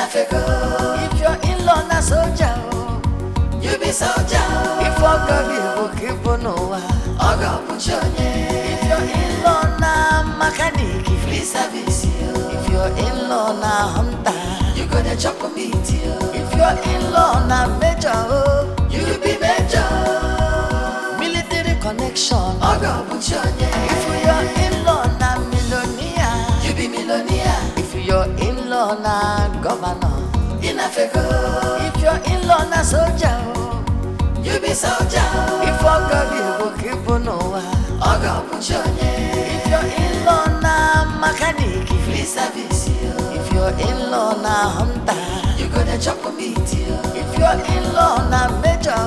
If your in-law na soldier, you be soldier. If your girl you keep on if your in-law na mechanic, free service. If your in-law na hunter, you gonna chop a meat. If your in-law na major, you be major. Military connection, if your in-law na millionaire, you be millionaire. If your in-law na governor, if your in-law na soldier, you be soldier. If your girl you keep on if your in-law na mechanic, free service. If your in-law na hunter, you gonna chop a meat. If your in-law na major,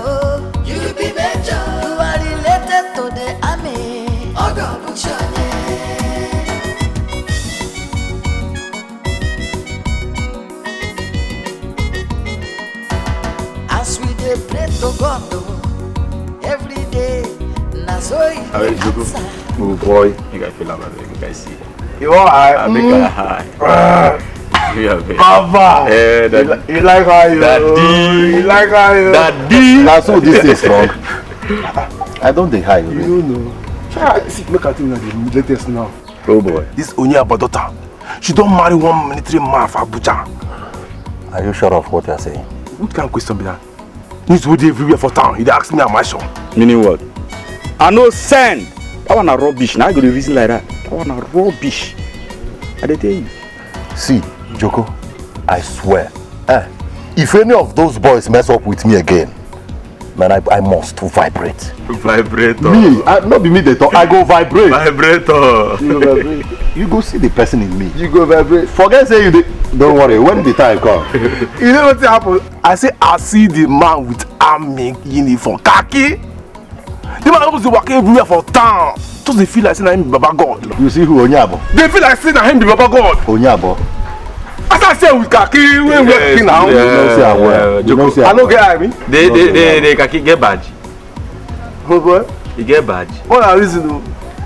you be major. You are related to the army. As we dey pray to God every day, na so it answer. Oh boy, you guys feel about it. You guys see. You alright? I make a high. Papa! You like how you... Daddy! You like how you... Daddy! That's what this is from. I don't think high. You don't know. See, look at him now, the latest now. Oh boy. This Onyaba daughter, she don't marry one military man for Abuja. Are you sure of what you're saying? What kind of question be that? He's with everywhere for town. He asked me at my shop. Meaning what? I know send. That one a rubbish. Now I go to reason like that. That one a rubbish. I tell you. See, Joko, I swear, if any of those boys mess up with me again, man, I must vibrate. Vibrator. Me, not be me they talk, I go vibrate. Vibrator. You go vibrate. You go see the person in me. You go vibrate. Forget say you did. Don't worry, when the time comes. You know what happened? I say I see the man with army uniform, khaki. The man was walking everywhere for town. Just they feel like saying him be Baba God. You see who Onyabo? They feel like saying him be Baba God. Onyabo. As I say with khaki, we working now. You know say I wear. You know say I don't get I mean. They khaki get badge. Oh boy. You get badge. What are reason?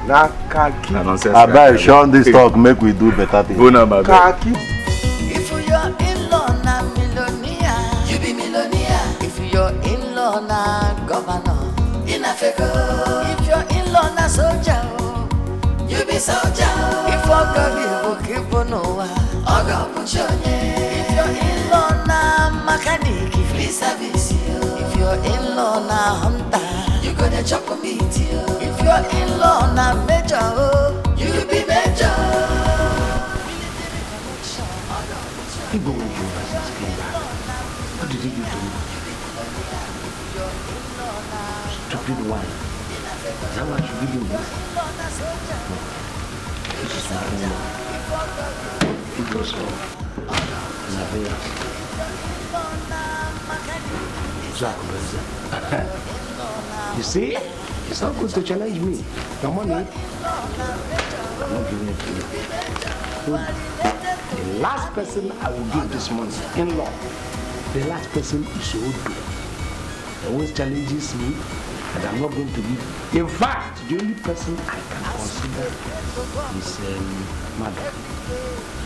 Na khaki. I bet Sean this talk make we do better things. Khaki. If your in-law na millionaire, you be millionaire. If your in-law na governor, if your in-law na soldier, you be soldier. If your girl you keep on if your in-law na mechanic, free service. If your in-law na hunter, you gonna chop a meat. If your in-law na major, you be major. What did he do to me? Stupid one. Is that what you give him this? This is my in-law. It goes wrong. Nothing else. You see? It's not good to challenge me. Your money, I'm not giving it to you. The last person I will give this money, in-law, the last person is Odo. He always challenges me, and I'm not going to give. In fact, the only person I can consider is Mother,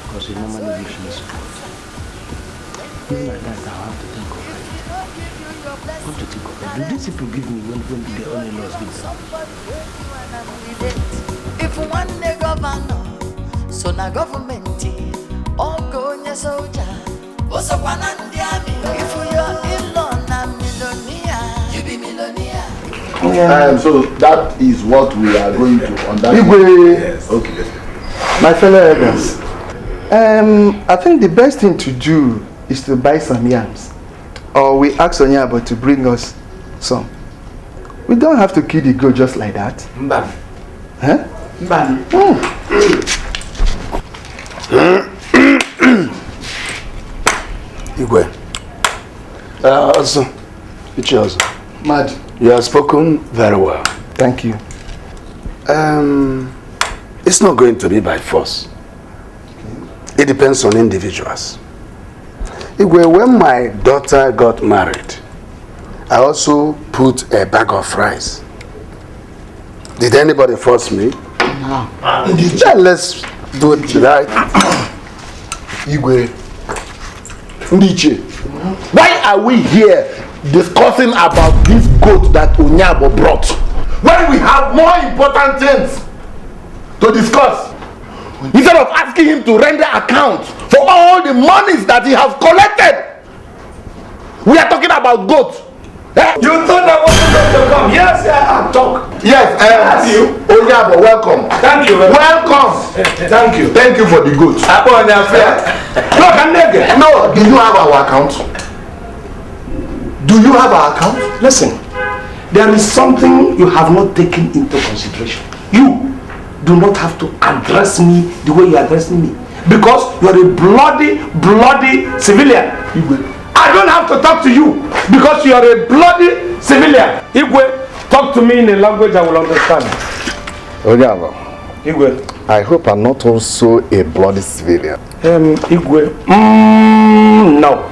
because he normally gives me support. Even like that, I'll have to think of it. I want to think of it. Do these people give me when the only laws give them? If one day governor, so na government, all go in your soldier. Also one and the army. If you're in-law na millionaire, you be millionaire. So that is what we are going to understand. Yes. Okay. My fellow elders, I think the best thing to do is to buy some yams, or we ask Onyabo to bring us some. We don't have to kill the goat just like that. Mban. Huh? Mban. Igwe. Also, Mad. you have spoken very well. Thank you. It's not going to be by force. It depends on individuals. Igwe, when my daughter got married, I also put a bag of rice. Did anybody force me? No. Then let's do it right. Igwe, Ndiche, why are we here discussing about this goat that Onyabo brought when we have more important things to discuss? Instead of asking him to render account for all the monies that he has collected, we are talking about goat. You thought I wasn't going to come? Yes, I'll talk. Yes, Onyabo, welcome. Thank you. Welcome. Thank you. Thank you for the goat. No, do you have our account? Do you have our account? Listen, there is something you have not taken into consideration. You do not have to address me the way you are addressing me, because you are a bloody civilian. I don't have to talk to you because you are a bloody civilian. Igwe, talk to me in a language I will understand. Onyabo, Igwe, I hope I'm not also a bloody civilian. Igwe, no.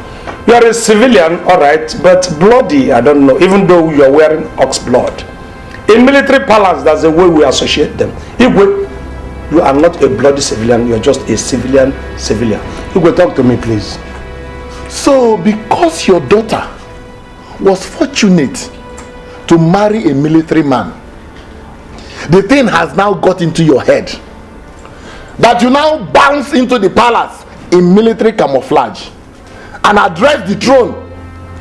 You are a civilian, alright, but bloody, I don't know, even though you are wearing ox blood. In military parlance, that's the way we associate them. Igwe, you are not a bloody civilian, you are just a civilian. Igwe, talk to me, please. So, because your daughter was fortunate to marry a military man, the thing has now got into your head that you now bounce into the palace in military camouflage and address the throne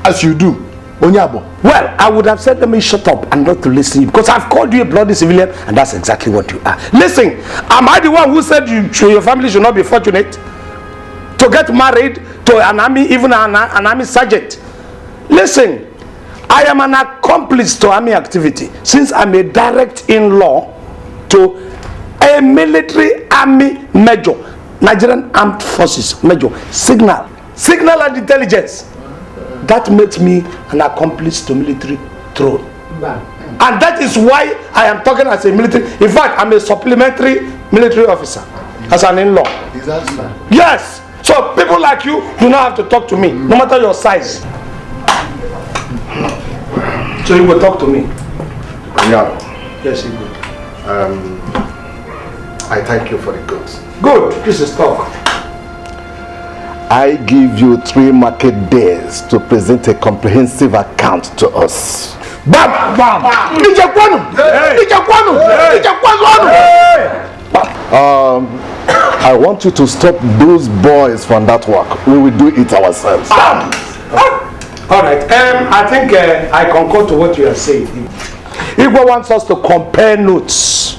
as you do. Onyabo. Well, I would have said, let me shut up and not to listen to you, because I've called you a bloody civilian, and that's exactly what you are. Listen, am I the one who said your family should not be fortunate to get married to an army, even an army sergeant? Listen, I am an accomplice to army activity, since I'm a direct in-law to a military army major, Nigerian Armed Forces major, signal and intelligence. That makes me an accomplice to military throne. And that is why I am talking as a military. In fact, I'm a supplementary military officer as an in-law. Is that so? Yes. So people like you do not have to talk to me, no matter your size. So you will talk to me. Yeah. Yes, you will. I thank you for the goods. Good. This is talk. I give you 3 market days to present a comprehensive account to us. Bam! Bam! I want you to stop those boys from that work. We will do it ourselves. All right. I think I concur to what you are saying. Igwe wants us to compare notes.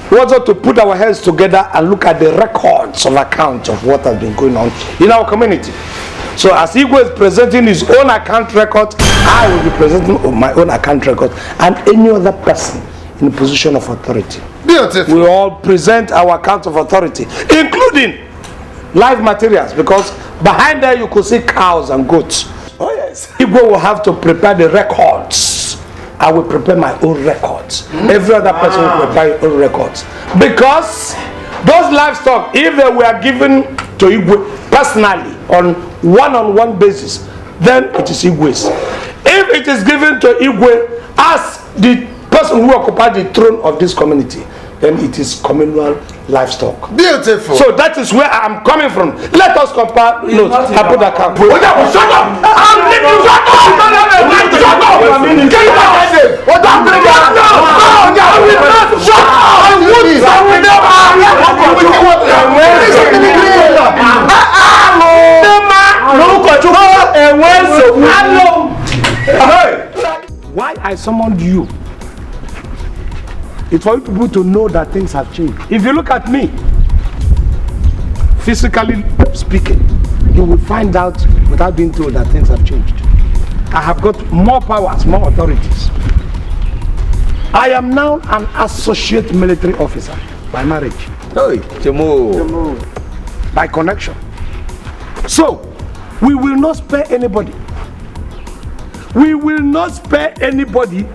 He wants us to put our heads together and look at the records of accounts of what has been going on in our community. So as Igwe is presenting his own account record, I will be presenting my own account record, and any other person in a position of authority. Beautiful. We all present our account of authority, including live materials, because behind there you could see cows and goats. Oh yes. Igwe will have to prepare the records. I will prepare my own records. Every other person will prepare his own records. Because those livestock, if they were given to Igwe personally on one-on-one basis, then it is Igwe's. If it is given to Igwe as the person who occupied the throne of this community, then it is communal livestock. Beautiful. So that is where I am coming from. Let us compare notes. I put that count. Shut up! Shut up! Why I summoned you? It's for you people to know that things have changed. If you look at me, physically speaking, you will find out without being told that things have changed. I have got more powers, more authorities. I am now an associate military officer by marriage. Hey, Jamo. By connection. So, we will not spare anybody. We will not spare anybody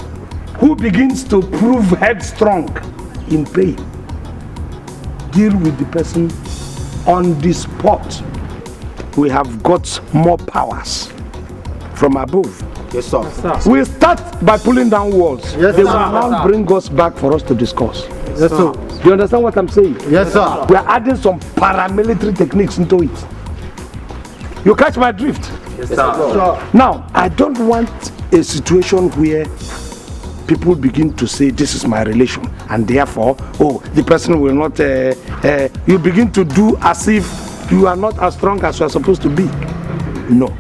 who begins to prove headstrong in pain. Deal with the person on the spot. We have got more powers from above. Yes, sir. We start by pulling down walls. Yes, they will sir. now bring us back for us to discuss. Yes, sir. Do you understand what I'm saying? Yes, sir. We are adding some paramilitary techniques into it. You catch my drift? Yes, sir. Now, I don't want a situation where people begin to say this is my relation and therefore, oh, the person will not, you begin to do as if you are not as strong as you are supposed to be. No.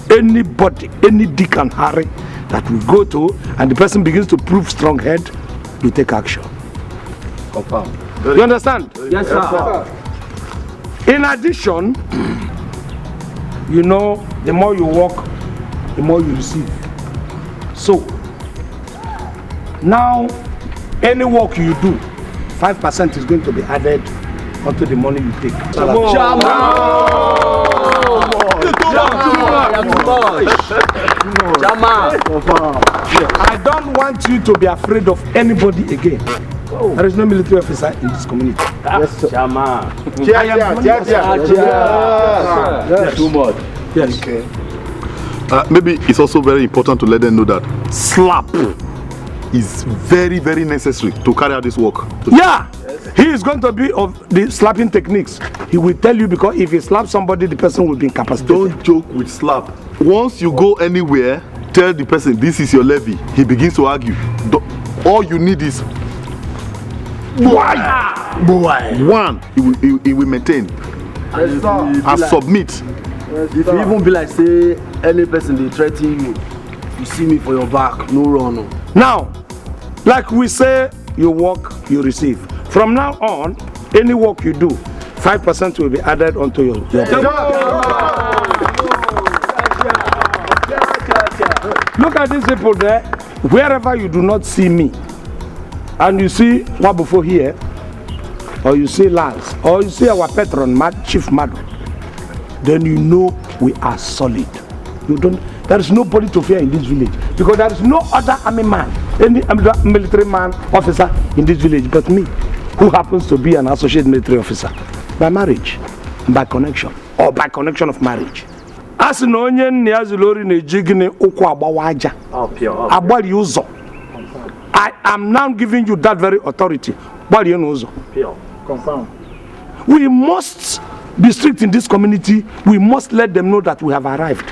Anybody, any Dick and Harry that we go to and the person begins to prove strong head, you take action. Confirm. You understand? Yes, sir. In addition, you know, the more you work, the more you receive. So, now, any work you do, 5% is going to be added onto the money you take. I don't want you to be afraid of anybody again. There is no military officer in this community. Yes, sir. Too much. Yes. Okay. Maybe it's also very important to let them know that slap is very, very necessary to carry out this work. Yeah, he is going to be of the slapping techniques. He will tell you because if he slaps somebody, the person will be incapacitated. Don't joke with slap. Once you go anywhere, tell the person this is your levy. He begins to argue. All you need is one. He will maintain and submit. If you even be like say any person they threaten you, you see me for your back, no run. Now, like we say, you work, you receive. From now on, any work you do, 5% will be added onto your Look at these people there. Wherever you do not see me, and you see Wabufo here, or you see Lance, or you see our patron, Chief Madu, then you know we are solid. There is nobody to fear in this village because there is no other army man, any military man, officer in this village but me, who happens to be an associate military officer by marriage, by connection, or by connection of marriage. As no onye niazulori nejigine ukwu agbawaja. Agbali uzo. I am now giving you that very authority. Agbali uzo. Confirm. We must be strict in this community. We must let them know that we have arrived.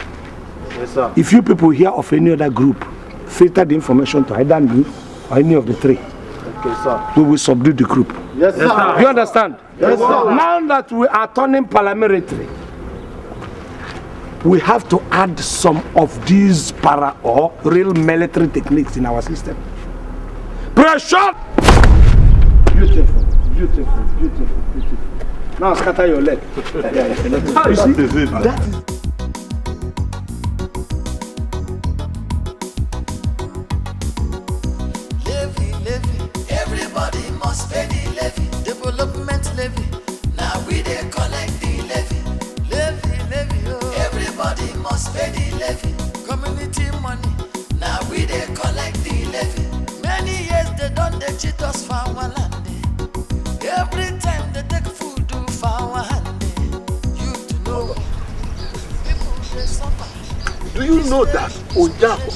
Yes, sir. If you people hear of any other group, filter the information to either me or any of the three. Okay, sir. We will subdue the group. Yes, sir. You understand? Yes, sir. Now that we are turning parliamentary, we have to add some of these para or real military techniques in our system. Pressure! Beautiful, beautiful, beautiful, beautiful. Now scatter your leg. You see? That is Everybody must pay the levy, development levy. Now we dey collect the levy, levy, oh. Everybody must pay the levy, community money. Now we dey collect the levy. Many years they done they cheat us for our land. Every time they take food do for our hand. You to know, people they suffer. Do you know that Ojako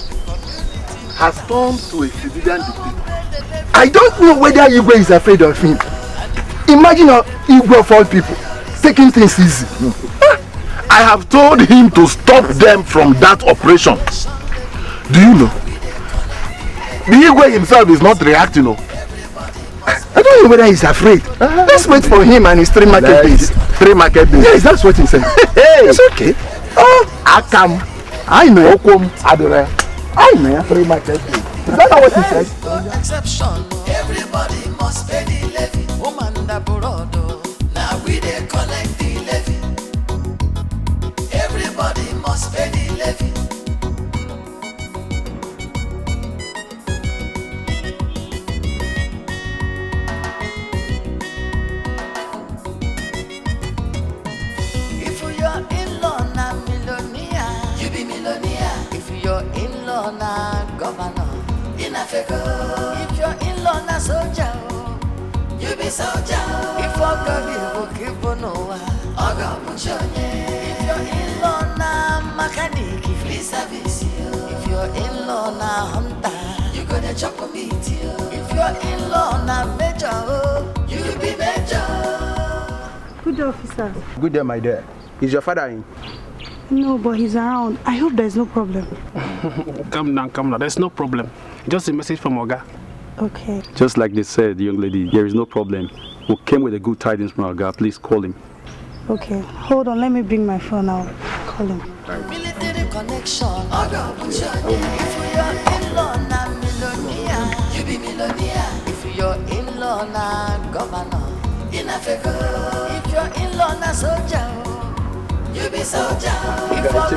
has turned to a civilian dictator? I don't know whether Igwe is afraid of him. Imagine how Igwe of all people taking things easy. I have told him to stop them from that operation. Do you know? The Igwe himself is not reacting. I don't know whether he's afraid. Let's wait for him and his 3 market days. 3 market days. Yes, that's what he said. Hey, it's okay. Oh, Akam. I know. Okom Adore. I know. 3 market days. Is that not what he said? Exception. Everybody must pay the levy. Woman da burodo. Now we dey collect the levy. Everybody must pay the levy. If you're in-law na millionaire, you be millionaire. If you're in-law na governor, if you're in-law na soldier, you be soldier. If you're keep no, if you're in-law na mechanic, free service. If you're in-law na hunter, you gonna chop meat. If you're in-law na major, you be major. Good day, officer. Good day, my dear. Is your father in? No, but he's around. I hope there's no problem. Calm down. There's no problem. Just a message from Oga. Okay. Just like they said, young lady, there is no problem. We came with a good tidings from our guy. Please call him. Okay. Hold on, let me bring my phone. I'll call him. Military connection. If you're in-law, na millionaire. You be millionaire. If you're in-law, na governor. In Africa. If you're in-law, na soldier. You be soldier. If you're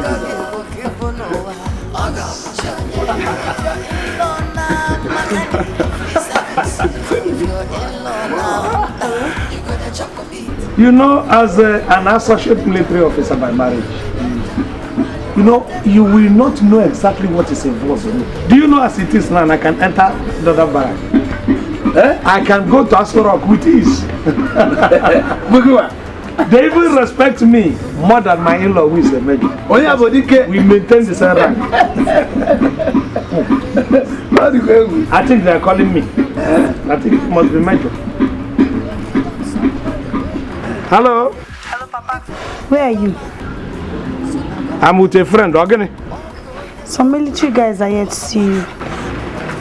in-law, na mechanic. If you're in-law, na you go to chocolate. You know, as an associate military officer by marriage, you know, you will not know exactly what is involved in it. Do you know as it is now, I can enter the other barrack? I can go to Aso Rock with ease. They even respect me more than my in-law who is a major. Oh yeah, but Dikeh, we maintain the same rank. I think they are calling me. I think it must be major. Hello? Hello, Papa. Where are you? I'm with a friend, Ogini. Some military guys are here to see you.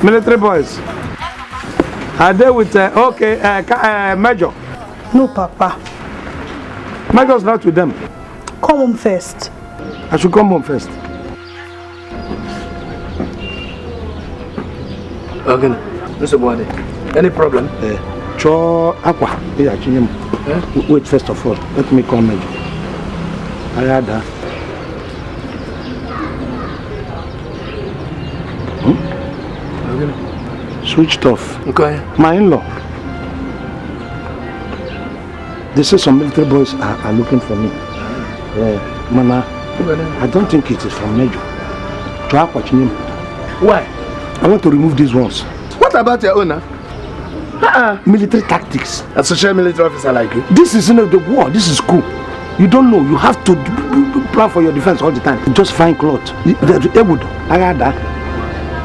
Military boys? Are they with, Major? No, Papa. Major's not with them. Come home first. I should come home first. Ogini, Mr. Bwade, any problem? Wait, first of all, let me call Major. I had that. Switched off. Okay. My in-law. They say some military boys are looking for me. Mama, I don't think it is from Major. Why? I want to remove these ones. What about your owner? Military tactics. A social military officer like you? This is the war. This is school. You don't know. You have to plan for your defense all the time. Just find clothes.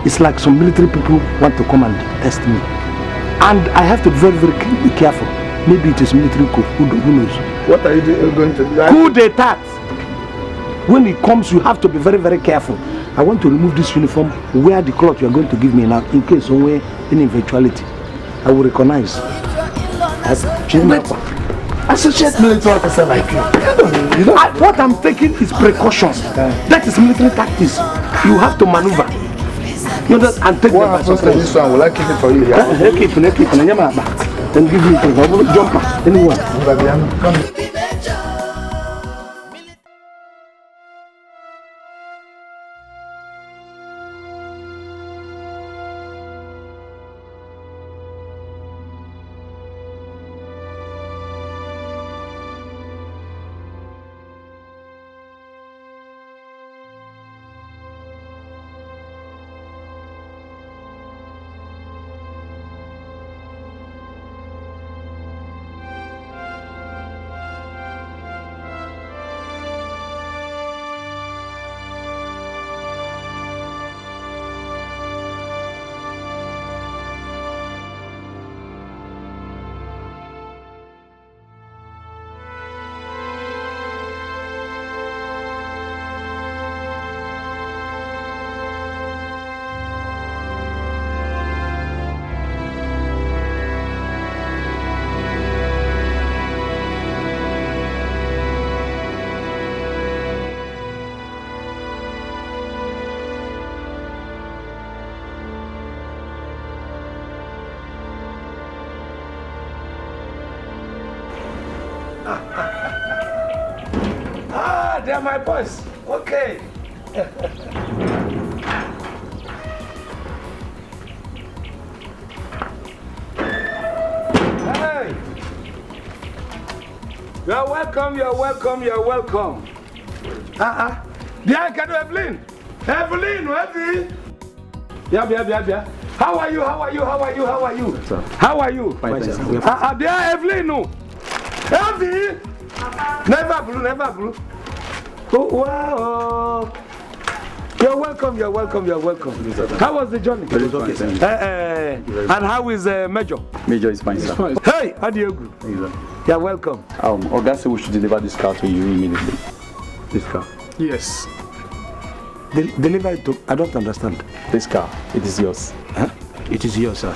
It's like some military people want to come and test me. And I have to be very, very careful. Maybe it is military coup. Who knows? What are you going to do? Coup d'etat. When it comes, you have to be very, very careful. I want to remove this uniform, wear the cloth you are going to give me now, in case somewhere any eventuality. I will recognize. Associate military officer like you. What I'm taking is precautions. That is military tactics. You have to maneuver. You know, and take what happens to this one? Will I keep it for you? Yeah? Keep it. Then give me a jumper. Anyone. Come. They are my boys. Okay. Hey. You're welcome. Dikeh, Evelyn. Evelyn. Yeah. How are you? Fine, Evelyn. No. Evelyn. Never blue. Oh, wow. You're welcome. How was the journey? It was okay, thank you. And how is Major? Major is fine, sir. Hey, how do you go? You're welcome. Oga said we should deliver this car to you immediately. This car? Yes. Deliver it to... I don't understand. This car, it is yours. Huh? It is yours, sir.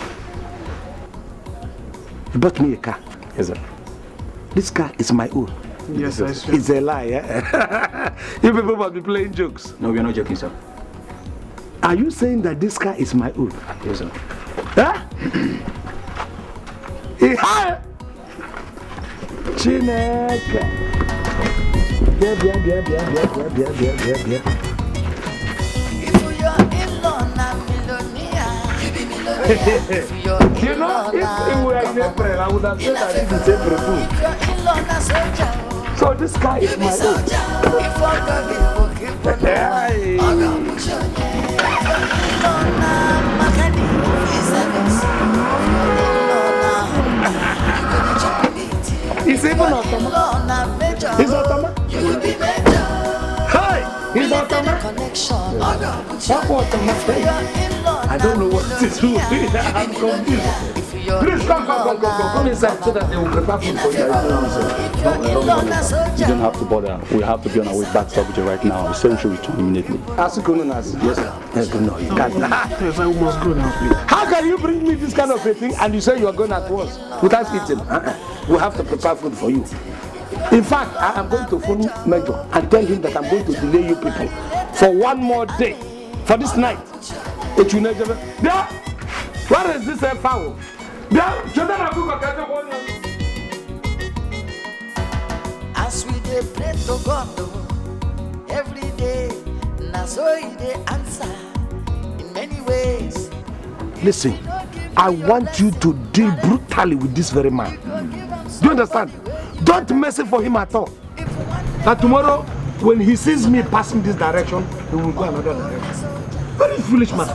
You bought me a car. Yes, sir. This car is my own. Yes, I swear. It's a lie, eh? You people must be playing jokes. No, we are not joking, sir. Are you saying that this car is my own? Yes, sir. Huh? Chineke. If you're in law, na millionaire, you be millionaire. You know, if we were in April, I would have said that this is April Fool. If you're in law, na soldier. So this car is my own. If you're gonna keep on Hey. It's even automatic. It's automatic. Hey! It's automatic. I don't know what to do. I'm confused. Please come inside so that they will prepare food for you. You don't have to bother. We have to be on our way back to Abuja right now. So we should return immediately. Yes, sir. Yes, no, you can't. Yes, I must go now, please. How can you bring me this kind of a thing and you say you are going at once without eating? We have to prepare food for you. In fact, I am going to phone Major and tell him that I'm going to delay you people for one more day. For this night. It will never. There! Where is this fowl? There! As we dey pray to God every day, na so He dey answer in many ways. Listen, I want you to deal brutally with this very man. Do you understand? Don't mess it for him at all. That tomorrow, when he sees me passing this direction, he will go another direction. Very foolish man.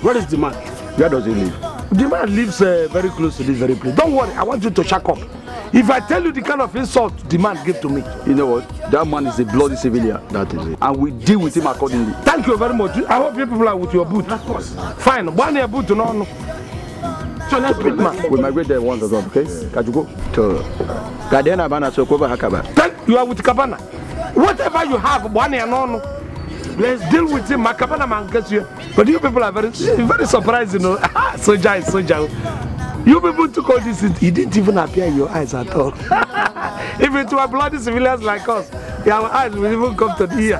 Where is the man? Where does he live? The man lives very close to this very place. Don't worry, I want you to shack up. If I tell you the kind of insult the man gave to me. You know what? That man is a bloody civilian. That is it. And we deal with him accordingly. Thank you very much. I hope you people are with your boot. Of course. Fine. One year boot to no. So let's beat man. We migrate there once again, okay? Can you go? To Gadena Bana Sokoba Hakaba. Thank you are with Kabana. Whatever you have, one year no. Let's deal with him. Makabana man gets you. But you people are very surprised, you know. Soja is soja. You people took all this, it didn't even appear in your eyes at all. If it were bloody civilians like us, our eyes will even come to the ear.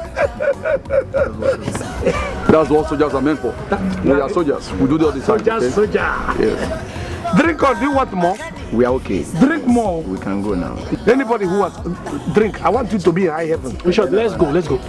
That's what soldiers are meant for. We are soldiers. We do all this. Soldiers, okay? soldier. Yes. Drink or do you want more? We are okay. Drink more. We can go now. Anybody who wants drink, I want you to be in high heaven. We should, let's go, let's go.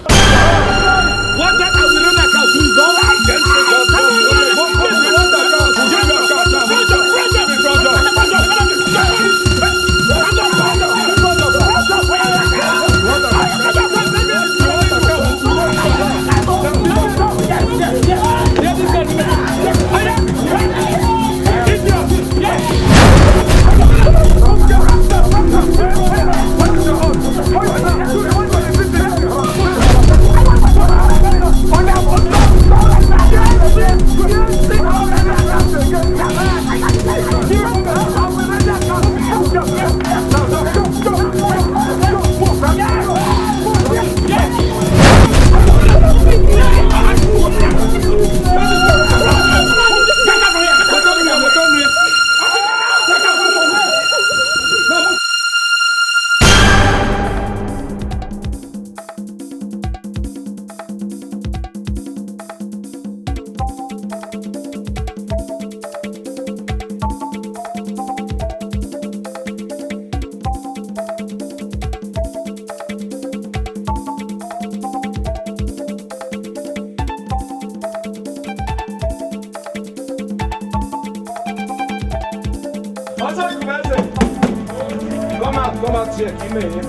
Come out here, give me here.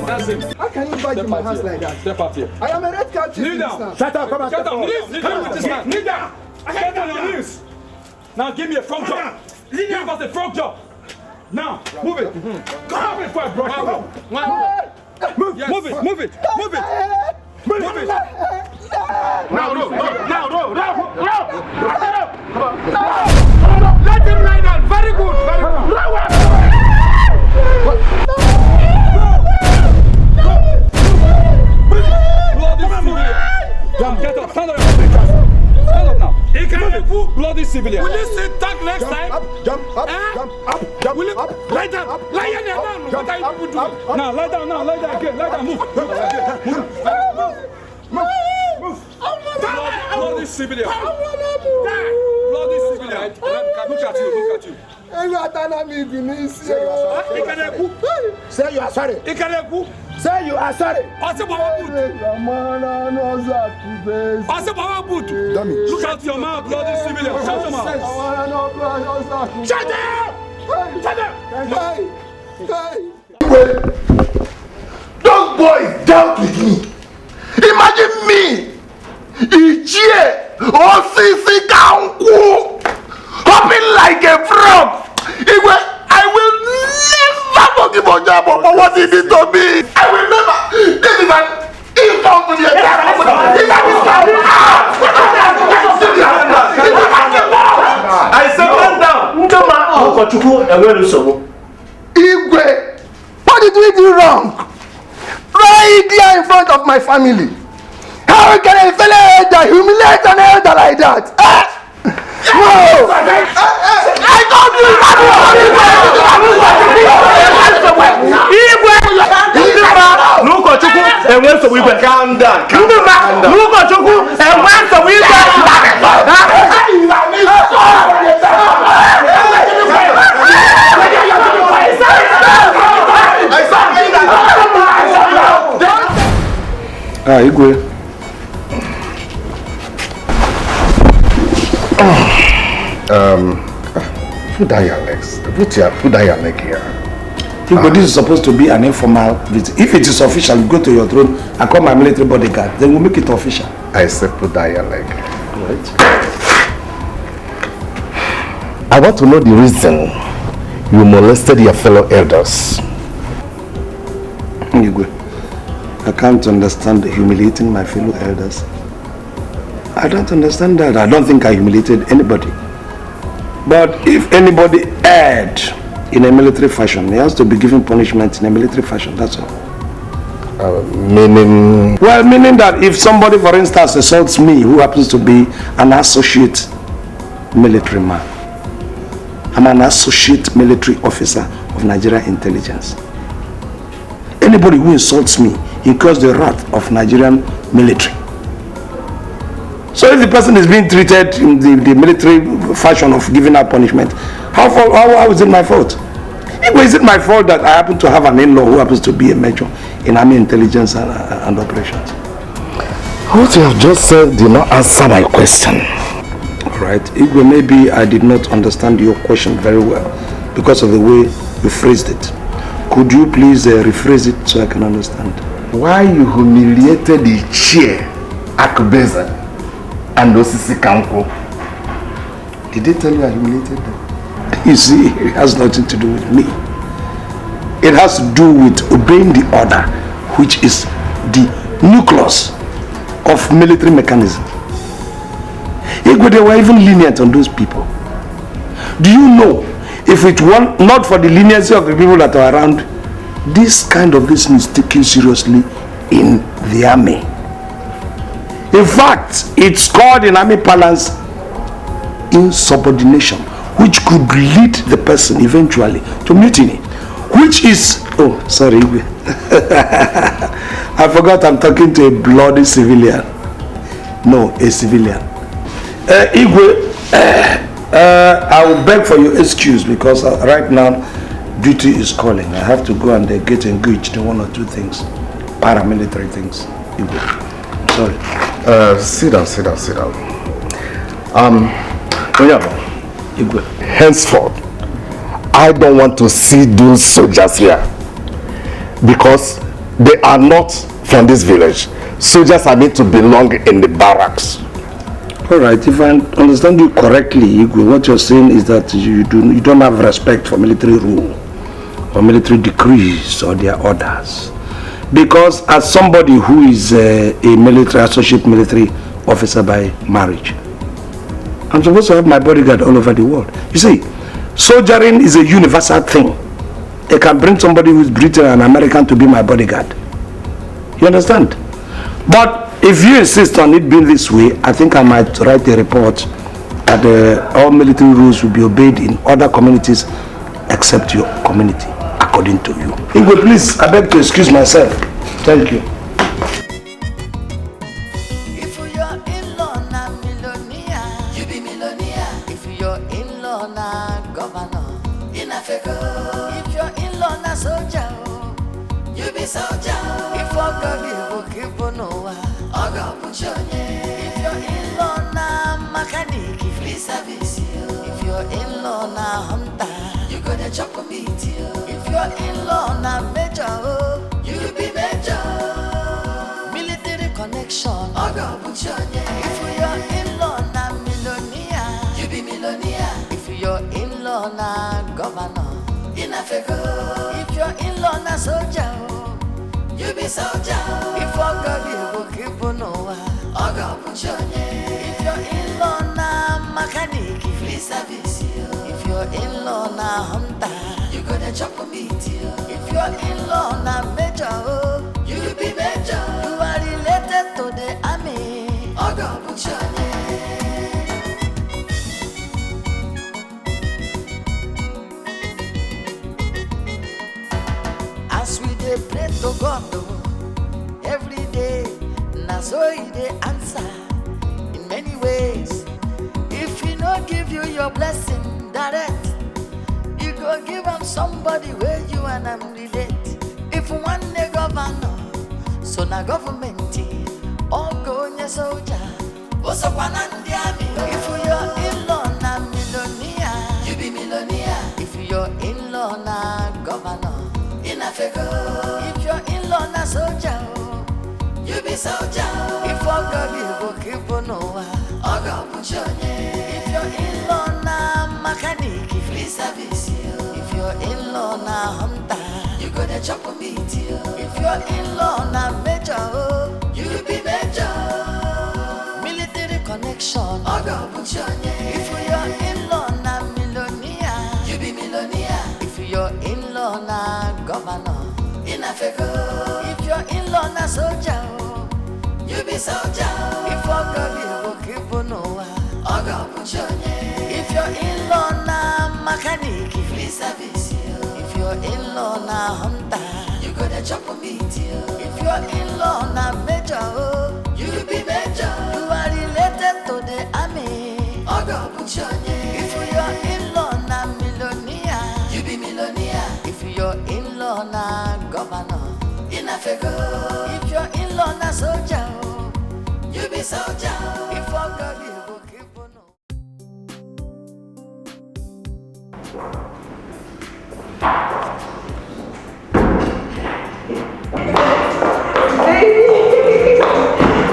That's it. How can you bite in my hands like that? Step up here. I am a red card. Kneel down. Shut up, come on. Shut down. Kneel with this man. Kneel down. Get on your knees. Now give me a frog job. Give us a frog job. Now, move it. Come on before I brush you. Move it, move it, move it. Move it. Now, no. Let him lie down. Very good. Very good. Lie down. Lie down. What are you people doing? Now, lie down. Lie down again. Lie down. Move. Bloody civilian. Bloody civilian. Look at you. Say you are sorry. Say you are sorry. Look at your mouth, bloody civilian. Shut your mouth. Shut up! Shut up! Those boys dealt with me. Imagine me. Ichie Osisi Kanku hopping like a frog. I will never forgive Ojabo for what he did to me. I will never. This is an insult to the entire family. I said, calm down. Igwe, what did we do wrong? Right there in front of my family. How can a fellow elder humiliate an elder like that? No! I told you that! Calm down. Igwe. Put down your legs. Put down your leg here. But this is supposed to be an informal visit. If it is official, you go to your throne and call my military bodyguard. Then we'll make it official. I said put down your leg. Right. I want to know the reason you molested your fellow elders. Igwe, I can't understand humiliating my fellow elders. I don't understand that. I don't think I humiliated anybody. But if anybody erred in a military fashion, he has to be given punishment in a military fashion, that's all. Meaning? Well, meaning that if somebody, for instance, assaults me, who happens to be an associate military man, I'm an associate military officer of Nigerian intelligence. Anybody who insults me incurs the wrath of Nigerian military. So if the person is being treated in the military fashion of giving out punishment, how is it my fault? Is it my fault that I happen to have an in-law who happens to be a major in army intelligence and operations? What you have just said did not answer my question. Alright, Igwe, maybe I did not understand your question very well because of the way you phrased it. Could you please rephrase it so I can understand? Why you humiliated the chair Akbeza and Osisi Kanko? Did they tell you I humiliated them? You see, it has nothing to do with me. It has to do with obeying the order, which is the nucleus of military mechanism. They were even lenient on those people. Do you know, if it were not for the leniency of the people that are around, this kind of thing is taken seriously in the army. In fact, it's called in army parlance insubordination, which could lead the person eventually to mutiny, which is, oh, sorry, I forgot I'm talking to a bloody civilian. No, a civilian. Igwe, I will beg for your excuse because right now duty is calling. I have to go and get engaged in one or two things, paramilitary things. Igwe, sorry. Sit down. Igwe. Henceforth, I don't want to see those soldiers here because they are not from this village. Soldiers are meant to belong in the barracks. All right, if I understand you correctly, Igwe, what you're saying is that you don't have respect for military rule or military decrees or their orders. Because as somebody who is a military associate military officer by marriage, I'm supposed to have my bodyguard all over the world. You see, soldiering is a universal thing. I can bring somebody who is British and American to be my bodyguard. You understand? But if you insist on it being this way, I think I might write a report that all military rules will be obeyed in other communities except your community, according to you. Igwe, please, I beg to excuse myself. Thank you. If your in-law na millionaire, you be millionaire. If your in-law na governor, in Africa. If your in-law na soldier, you be soldier. If Oga will keep on Oga Puchonye. If your in-law na mechanic, free service. If your in-law na hunter, you gonna chop a meat. If your in-law na major, you be major. Military connection, Oga Puchonye. If your in-law na millionaire, you be millionaire. If your in-law na governor, in Africa. If your in-law na soldier, you be soldier. If Oga will keep on Oga Puchonye. If your in-law na mechanic, free service. If your in-law na hunter, you gonna chop a meat. If your in-law na major, you be major. You are related to the army, Oga Puchonye. As we dey pray to God every day, na so He dey answer in many ways. If He no give you your blessing direct, you go give am somebody where you and am relate. If one day governor, so na government, all go nye soldier, also one and the army. If your in-law na millionaire, you be millionaire. If your in-law na governor, in Africa. If your in-law na soldier, you be soldier. If Oga will keep on Oga Puchonye. If your in-law na mechanic, free service. If your in-law na hunter, you gonna chop a meat. If your in-law na major, you be major. Military connection, Oga Puchonye. If your in-law na millionaire, you be millionaire. If your in-law na governor, in Africa. If your in-law na soldier, you be soldier. If Oga will keep on Oga Puchonye. If your in-law na mechanic, free service. If your in-law na hunter, you gonna chop a meat. If your in-law na major, you be major. You are related to the army, Oga Puchonye. If your in-law na millionaire, you be millionaire. If your in-law na governor, in Africa. If your in-law na soldier, you be soldier. If Oga will keep on.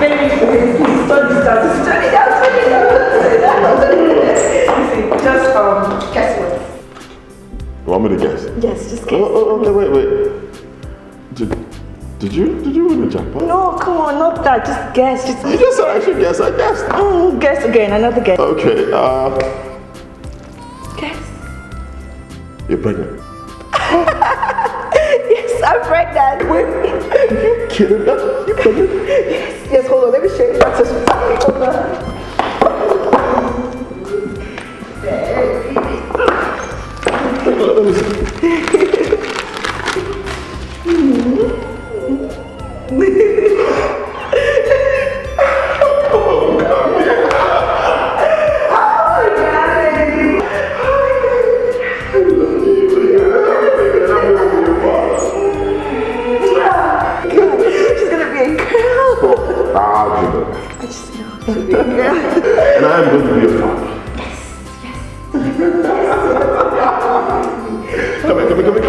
Baby, please turn this down. Turn it down. Just guess what? You want me to guess? Yes, just guess. Okay, wait. Did you win the jackpot? No, come on, not that. Just guess. You just said I should guess. I guessed. Guess again. Another guess. Okay. Guess. You're pregnant. Yes, I'm pregnant. Wait. Are you kidding me? You're pregnant? Yes. Hold on. Let me show you. Hold on. Let me see. And I am going to be your father. Come here.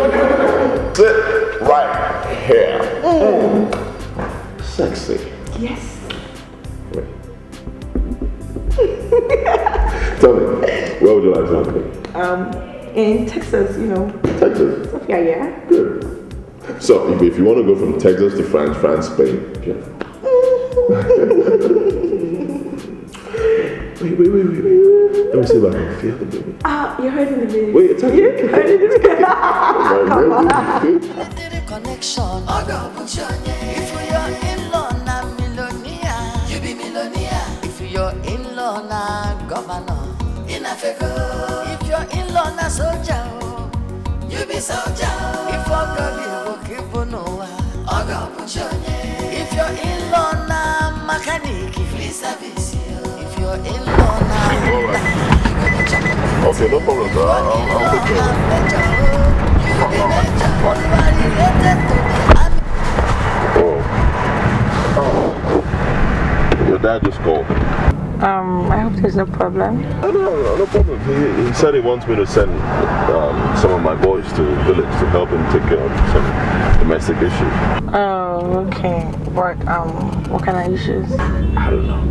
Sit right here. Sexy. Yes. Wait. Tell me, where would you like to have me? In Texas, Texas? Yeah. Good. So, if you want to go from Texas to France, Spain, yeah. Wait. Let me see if I can feel the baby. You heard in the video. Wait, it's You heard in the video. Come on. Connection, Oga Puchonye. If your in-law na millionaire, you be millionaire. If your in-law na governor, in Africa. If your in-law na soldier, soldier. If you're in-law na mechanic, free service. If you're in-law na Okay, no problem, sir. I'll take care of it. Your dad just called. I hope there's no problem. No problem. He said he wants me to send some of my boys to the village to help him take care of some domestic issues. Oh, okay. What kind of issues? I don't know.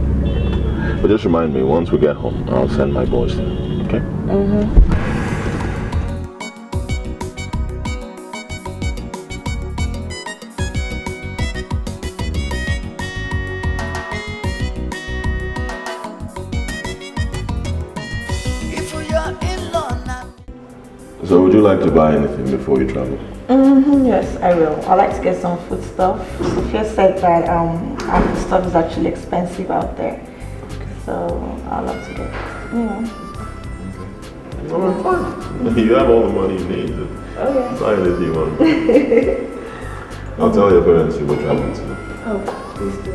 But just remind me, once we get home, I'll send my boys there, okay? So would you like to buy anything before you travel? Yes, I will. I'd like to get some food stuff. Sophia said that our food stuff is actually expensive out there. So I'd love to get, Oh, fine. You have all the money you need. Okay. Buy anything you want. I'll tell your parents you go traveling to. Oh, please do.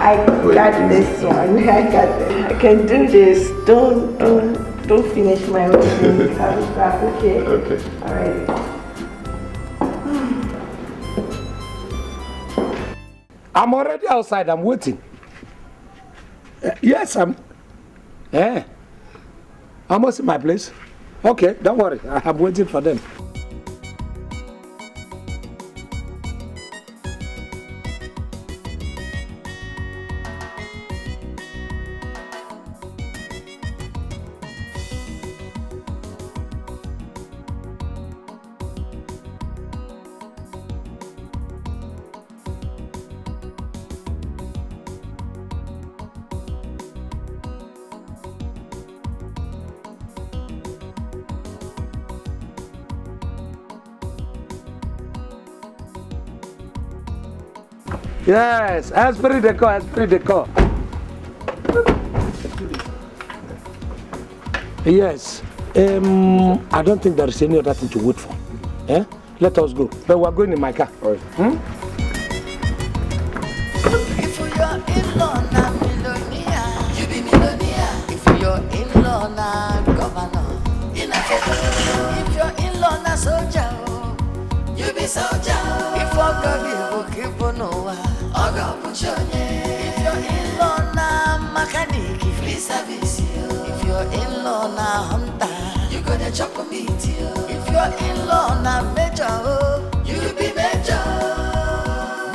I got this one. I got this. I can do this. Don't finish my own thing. Okay. Okay. All right. I'm already outside. I'm waiting. Yes, I'm. Yeah. Almost in my place. Okay, don't worry. I'm waiting for them. Yes, esprit de corps, esprit de corps. Yes. I don't think there is any other thing to wait for. Eh? Let us go. But we're going in my car. All right. If you're in-law na millionaire, you be millionaire. If you're in-law na governor, if you're in-law na soldier, you be soldier. If you're keep on if you're in-law na mechanic, free service. If you're in-law na hunter, you gonna chop a meat. If you're in-law na major, you be major.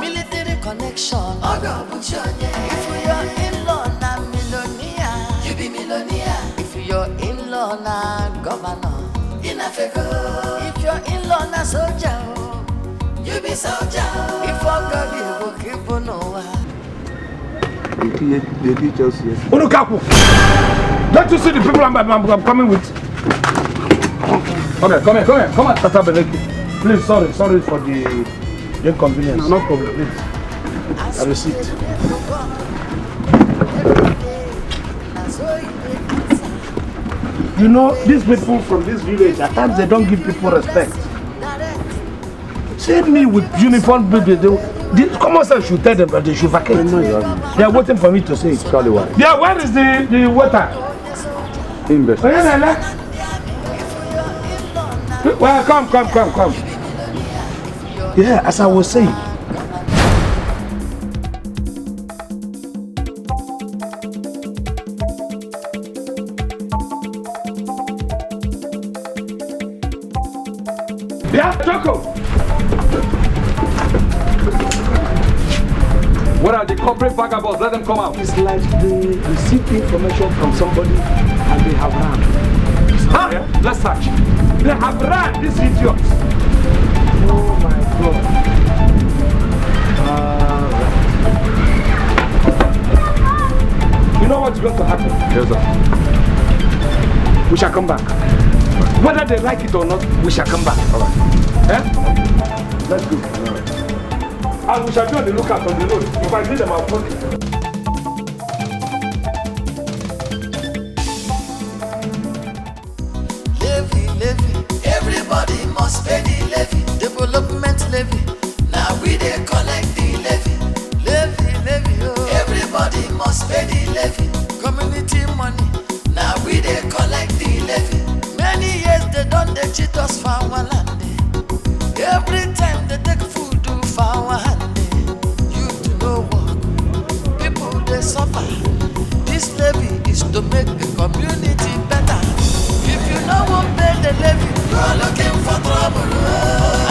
Military connection, if you're in-law na millionaire, you be millionaire. If you're in-law na governor, if you're in-law na soldier, you be soldier. If you're keep on They did just yes. Unukapu! Don't you see the people I'm coming with? Come here, Tata Beneki. Please, sorry for the inconvenience. No problem, please. Have a seat. You know, these people from this village, at times they don't give people respect. See me with uniform people, common sense should tell them that they should vacate. They are waiting for me to say it. Yeah, where is the waiter? Well, come. Yeah, as I was saying. Yeah, Joko. What are the corporate vagabonds? Let them come out. It's like they received information from somebody and they have run. Huh? Yeah? Let's search. They have run, these idiots. Oh my God. You know what's going to happen? Yes, sir. We shall come back. Whether they like it or not, we shall come back. All right. Eh? Let's go. And we shall be on the lookout on the road. If I see them, I'll put it. pay the levy. Community money, now we dey collect the levy. Many years they done they cheat us for our land. Every time they take food do for our hand. You do no work, people they suffer. This levy is to make the community better. If you no one pay the levy, you are looking for trouble.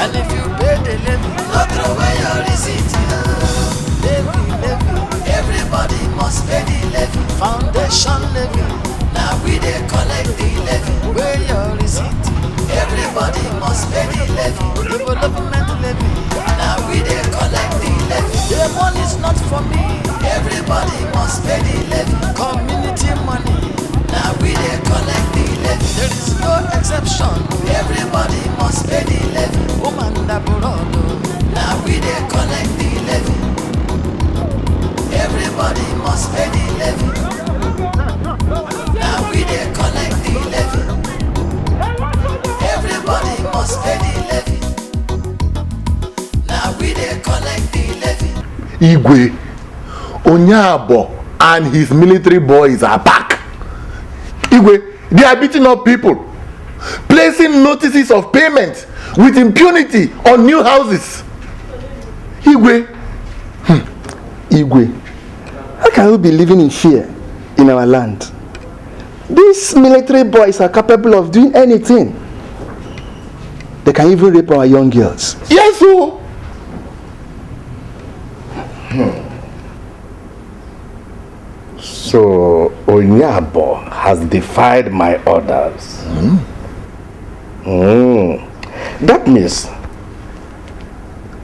And if you pay the levy, no throw away your receipt. Levy, everybody must pay the levy. Foundation levy, now we dey collect the levy. Where your receipt? Everybody must pay the levy. Development levy, now we dey collect the levy. The money's not for me. Everybody must pay the levy. Community money, now we dey collect the levy. There is no exception. Everybody must pay the levy. Woman da burodo, now we dey collect the levy. Everybody must pay the levy. Now we dey collect the levy. Everybody must pay the levy. Now we dey collect the levy. Igwe, Onyabo and his military boys are back. Igwe, they are beating up people, placing notices of payment with impunity on new houses. Igwe, Igwe, how can we be living in fear in our land? These military boys are capable of doing anything. They can even rape our young girls. Yes, sir. So Onyabo has defied my orders. That means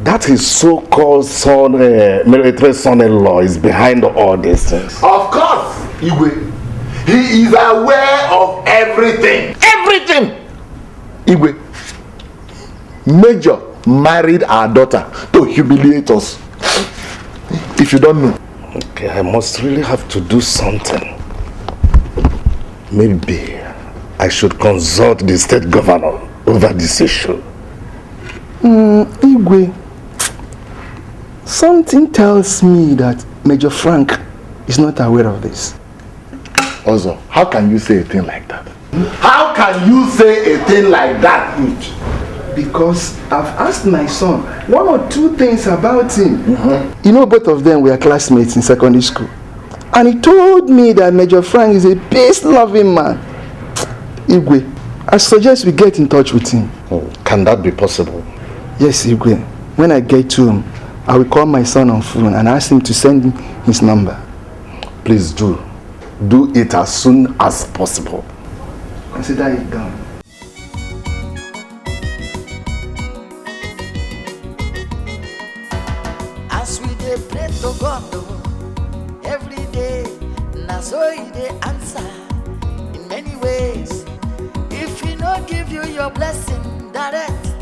that his so-called son, military son-in-law is behind all these things. Of course, Igwe. He is aware of everything. Everything. Igwe. Major married our daughter to humiliate us. If you don't know. Okay, I must really have to do something. Maybe I should consult the state governor over this issue. Igwe, something tells me that Major Frank is not aware of this. Also, how can you say a thing like that? How can you say a thing like that? Because I've asked my son one or two things about him. You know, both of them were classmates in secondary school. And he told me that Major Frank is a peace-loving man. Igwe, I suggest we get in touch with him. Can that be possible? Yes, Igwe. When I get to him, I will call my son on phone and ask him to send me his number. Please do. Do it as soon as possible. Consider it done. As we dey pray to God every day, na so He dey answer in many ways. If He no give you your blessing direct,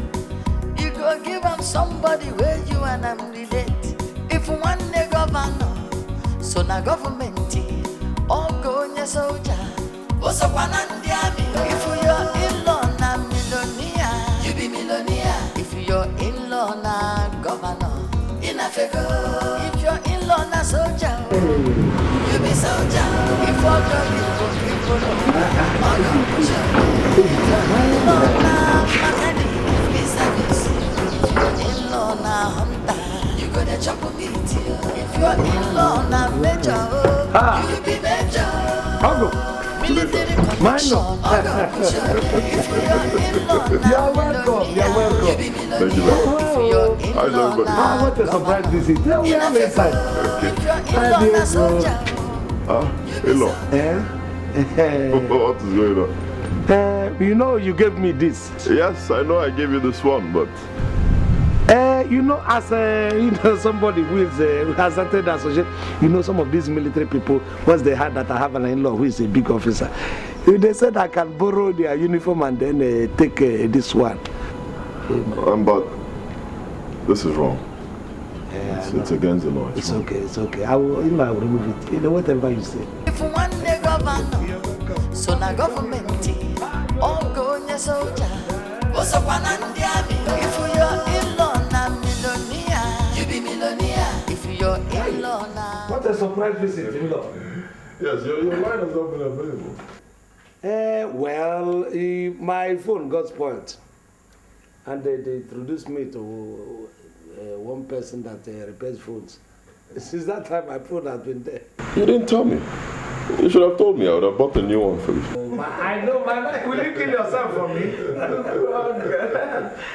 you go give am somebody where you and am relate. If one day governor, so na government, all go nye soldier. Also ndi army. If your in-law na millionaire, you be millionaire. If your in-law na governor, in Africa. If your in-law na soldier, you be soldier. If all your people all your push. If your in-law na mechanic, you be service. If your in-law na hunter, you go to chop meat. If your in-law na major, you be major. Military connection. You're welcome. You're welcome. Thank you very much. How's everybody? What a surprise visit. We are inside. Hello. What is going on? You know, you gave me this. Yes, I know I gave you this one, but you know, as somebody who is who has entered association, you know, some of these military people, once they heard that I have an in-law who is a big officer, they said I can borrow their uniform and then take this one. but this is wrong. It's against the law. It's okay. It's okay. I will remove it. You know, whatever you say. If one day governor, so na government, all go nye soldier. Also ndi army. If your in-law na millionaire, you be millionaire. If your in-law na. What a surprise. surprise visit, in-law. Yes, your line has not been available. Well, my phone got spoiled. And they introduced me to one person that repairs phones. Since that time, my phone has been there. You didn't tell me. You should have told me. I would have bought a new one for you. I know, man. Will you kill yourself for me?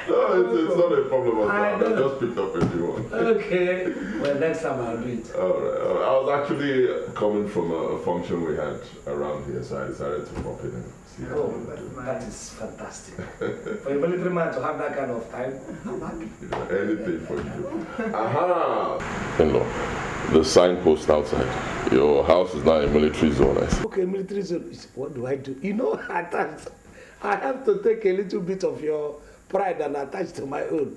No, it's not a problem at all. I just picked up a new one. Okay. Well, next time I'll do it. Alright. I was actually coming from a function we had around here, so I decided to pop in and see how you do. That is fantastic. For a military man to have that kind of time, I'm happy. Anything for you. Aha! In-law, the signpost outside. Your house is now a military zone, I see. Okay, military zone. What do I do? You know, at times, I have to take a little bit of your pride and attach to my own.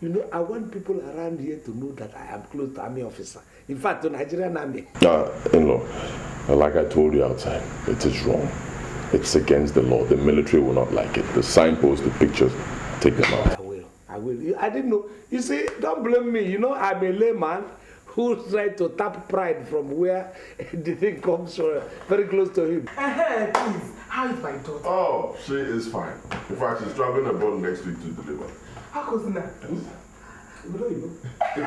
You know, I want people around here to know that I am close to army officer. In fact, to Nigerian army. In-law, like I told you outside, it is wrong. It's against the law. The military will not like it. The signpost, the pictures, take them out. I will. I didn't know. You see, don't blame me. You know, I'm a layman who tried to tap pride from where the thing comes from, very close to him. Please, how is my daughter? Oh, she is fine. In fact, she's traveling abroad next week to deliver. How goes that? Hey,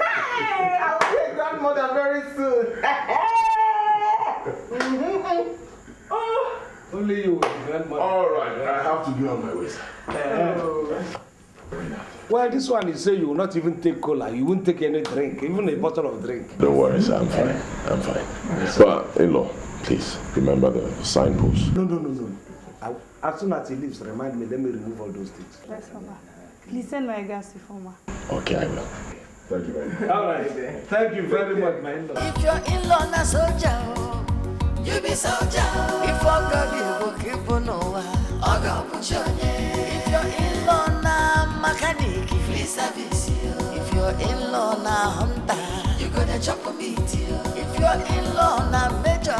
I'll be a grandmother very soon. Oh, only you, grandmother. All right, I have to be on my way. Well, this one, you say you will not even take cola. You won't take any drink, even a bottle of drink. Don't worry, sir. I'm fine. I'm fine. But, in-law, please, remember the signpost. No. As soon as he leaves, remind me, let me remove all those things. Yes, Mama. Please send my regards to Foma. Okay, I will. Thank you very much. All right. Thank you very much, my in-law. If your in-law na soldier, you be soldier. If Oga be go keep on over, Oga put your name. If your in-law na mechanic, free service. If your in-law na hunter, you gonna chop a meat. If your in-law na major,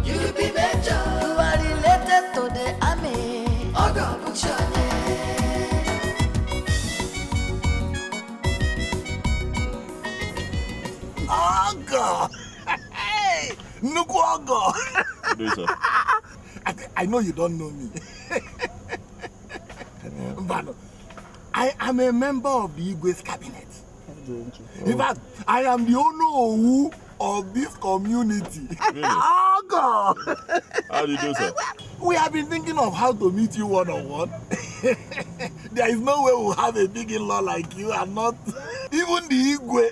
you be major. You are related to the army, Oga put your name. Ogo! Hey! Nuku Ogo! I know you don't know me. But I am a member of the Igwe's cabinet. In fact, I am the owner of this community. Really? Ogo! How do you do, sir? We have been thinking of how to meet you one-on-one. There is no way we'll have a big in-law like you and not even the Igwe.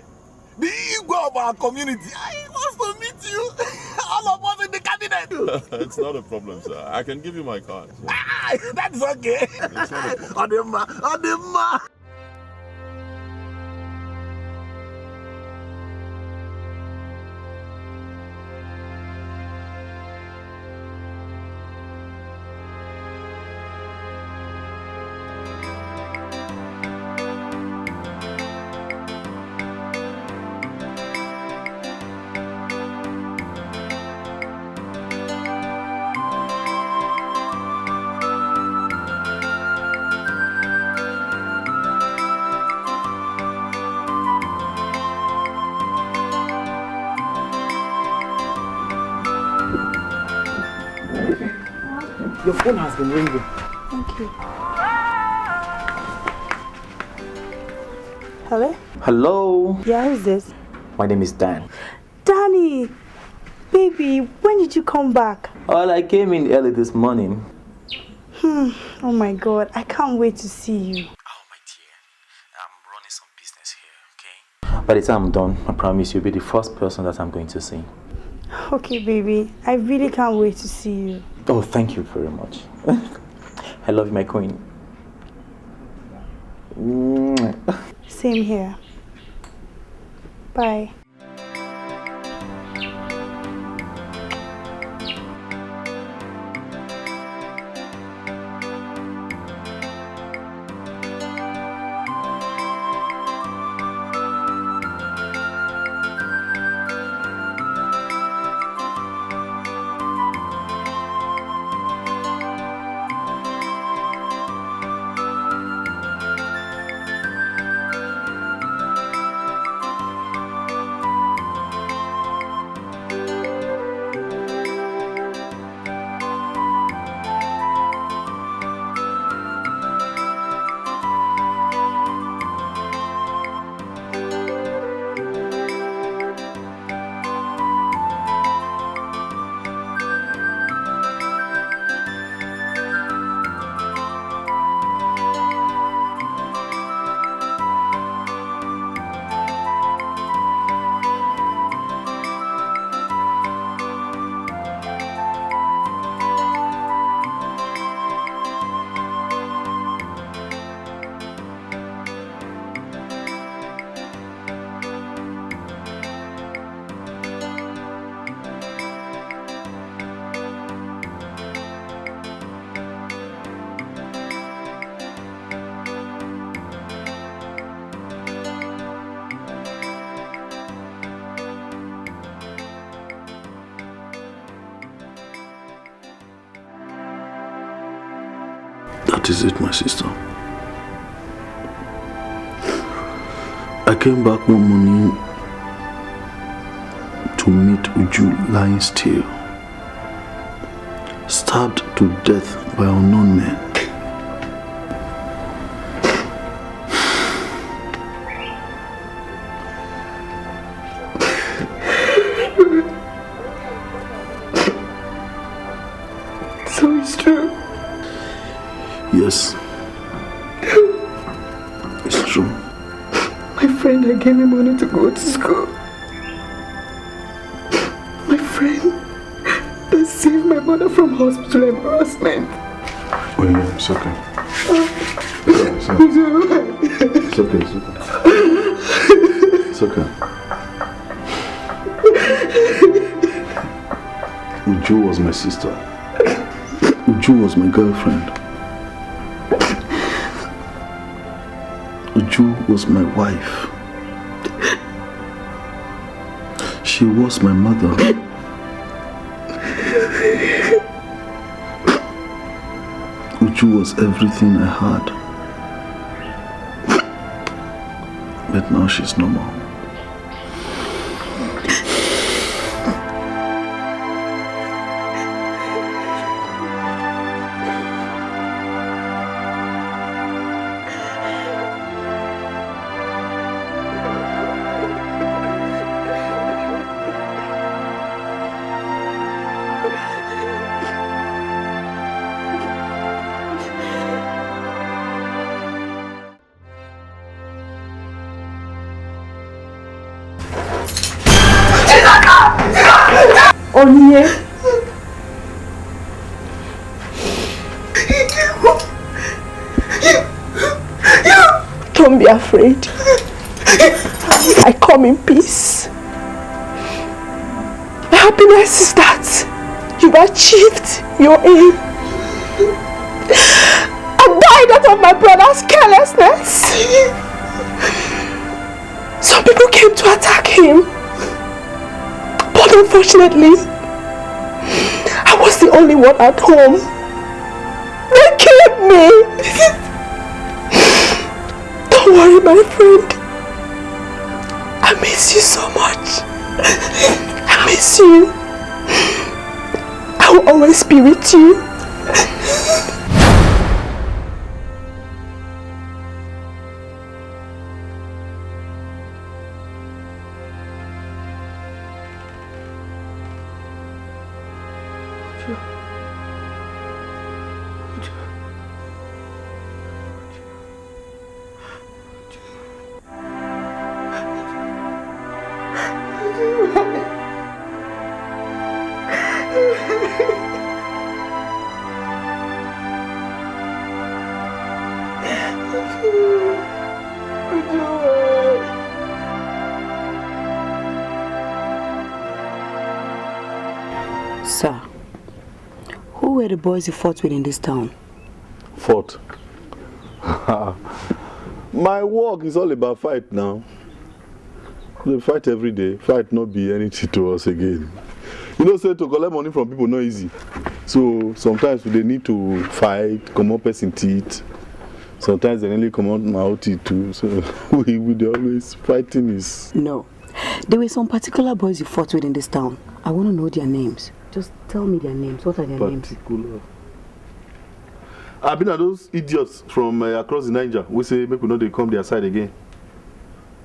The Igwe of our community. I want to meet you. All of us in the cabinet. It's not a problem, sir. I can give you my card. So. That's okay. Odema. Your phone has been ringing. Thank you. Hello? Hello. Yeah, who's this? My name is Dan. Danny! Baby, when did you come back? Well, I came in early this morning. Oh my god, I can't wait to see you. Oh, my dear. I'm running some business here, okay? By the time I'm done, I promise you'll be the first person that I'm going to see. Okay, baby. I really can't wait to see you. Oh, thank you very much. I love you, my queen. Same here. Bye. That is it, my sister. I came back one morning to meet Uju lying still, stabbed to death by unknown men. So it's true. Yes, it's true. My friend that gave me money to go to school. My friend that saved my mother from hospital embarrassment. Oh yeah, it's okay. It's okay. It's okay. It's okay. Uju was my sister. Uju was my girlfriend. Uju was my wife. She was my mother. Uju was everything I had. But now she's no more. Onye. Don't be afraid. I come in peace. My happiness is that you've achieved your aim. I died out of my brother's carelessness. Some people came to attack him. But unfortunately, I was the only one at home. They killed me. Don't worry, my friend. I miss you so much. I miss you. I will always be with you. Sir, who were the boys you fought with in this town? Fought? My work is all about fight now. They fight every day. Fight not be anything to us again. You know, say to collect money from people not easy. So sometimes they need to fight, come up person teeth. Sometimes they nearly come out my teeth too. So we always fighting is. No. There were some particular boys you fought with in this town. I want to know their names. Just tell me their names. What are their names? I've been at those idiots from across the Niger. We say make we know they come their side again.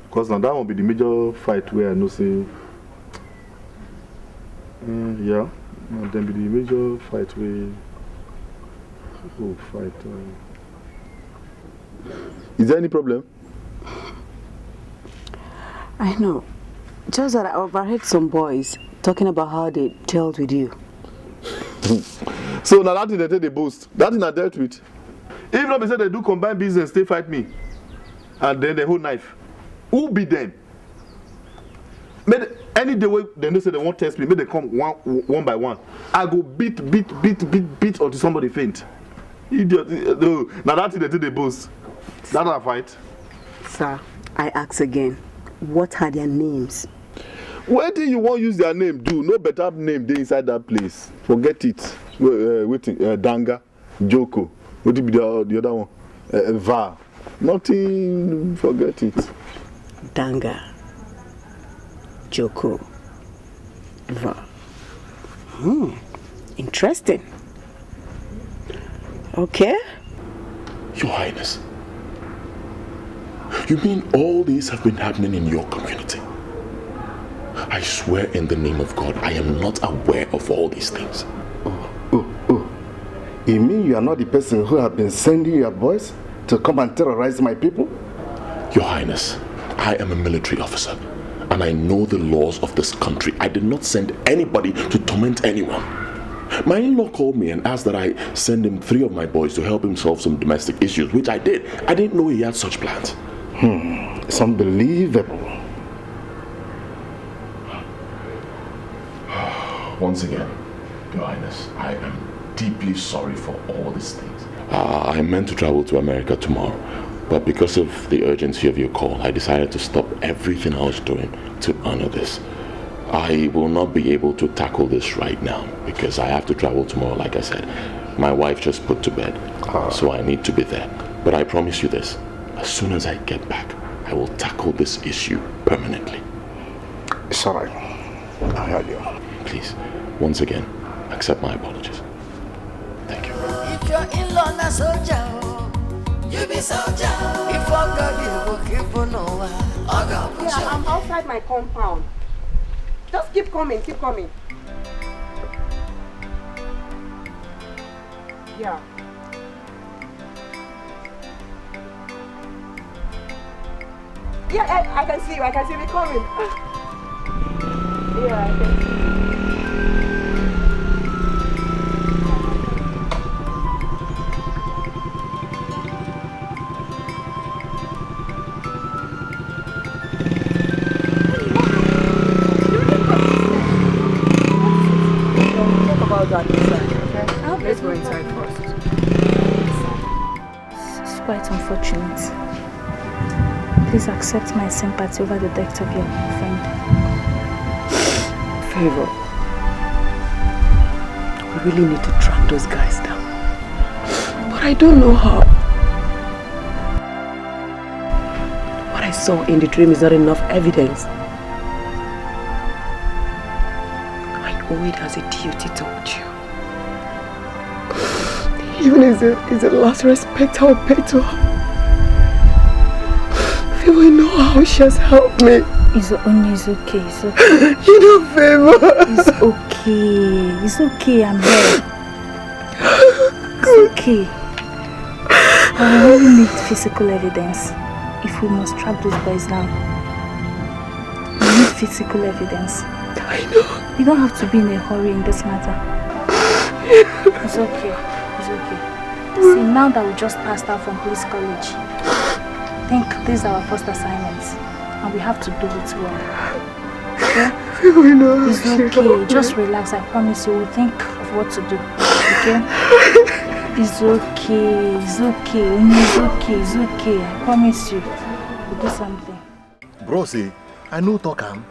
Because now that won't be the major fight where I know say yeah. And then be the major fight where fight. Is there any problem? I know. Just that I overheard some boys talking about how they dealt with you. So now that thing they take the boost. That thing I dealt with. If not, they say they do combine business, they fight me. And then they hold knife. Who beat them? Any day they know say they won't test me, they come one by one. I go beat until somebody faint. Idiot. No. Now that thing they take the boost. That's a fight. Sir, I ask again. What are their names? What do you want use their name do? No better name they inside that place. Forget it. Danga, Joko, What did be the other one? Va. Nothing, forget it. Danga. Joko. Va. Interesting. Okay. Your Highness, you mean all these have been happening in your community? I swear in the name of God, I am not aware of all these things. Oh. You mean you are not the person who have been sending your boys to come and terrorize my people? Your Highness, I am a military officer and I know the laws of this country. I did not send anybody to torment anyone. My in-law called me and asked that I send him 3 of my boys to help him solve some domestic issues, which I did. I didn't know he had such plans. It's unbelievable. Once again, Your Highness, I am deeply sorry for all these things. I meant to travel to America tomorrow, but because of the urgency of your call, I decided to stop everything I was doing to honor this. I will not be able to tackle this right now because I have to travel tomorrow, like I said. My wife just put to bed, so I need to be there. But I promise you this, as soon as I get back, I will tackle this issue permanently. It's all right. I heard you. Please, once again, accept my apologies. Thank you. If you're in-law na soldier, you be soldier. If I got you, keep on Yeah, I'm outside my compound. Just keep coming, keep coming. Yeah. Yeah, I can see you coming. Yeah, I can see you. Let's go inside first. It's quite unfortunate. Please accept my sympathy over the death of your friend. Favor. We really need to track those guys down. But I don't know how. What I saw in the dream is not enough evidence. I owe it as a duty towards you. Even as the last respect I'll pay to her. Favor, you know how she has helped me. It's okay, it's okay. You know, Favor. It's okay, I'm here. It's okay. I really need physical evidence if we must track those boys down. We need physical evidence. I know. You don't have to be in a hurry in this matter. It's okay. See, now that we just passed out from police college, I think this is our first assignment and we have to do it well. Okay? It's okay, just relax, I promise you, we'll think of what to do. Okay? It's okay, I promise you, we'll do something. Bro, see, I know talk am.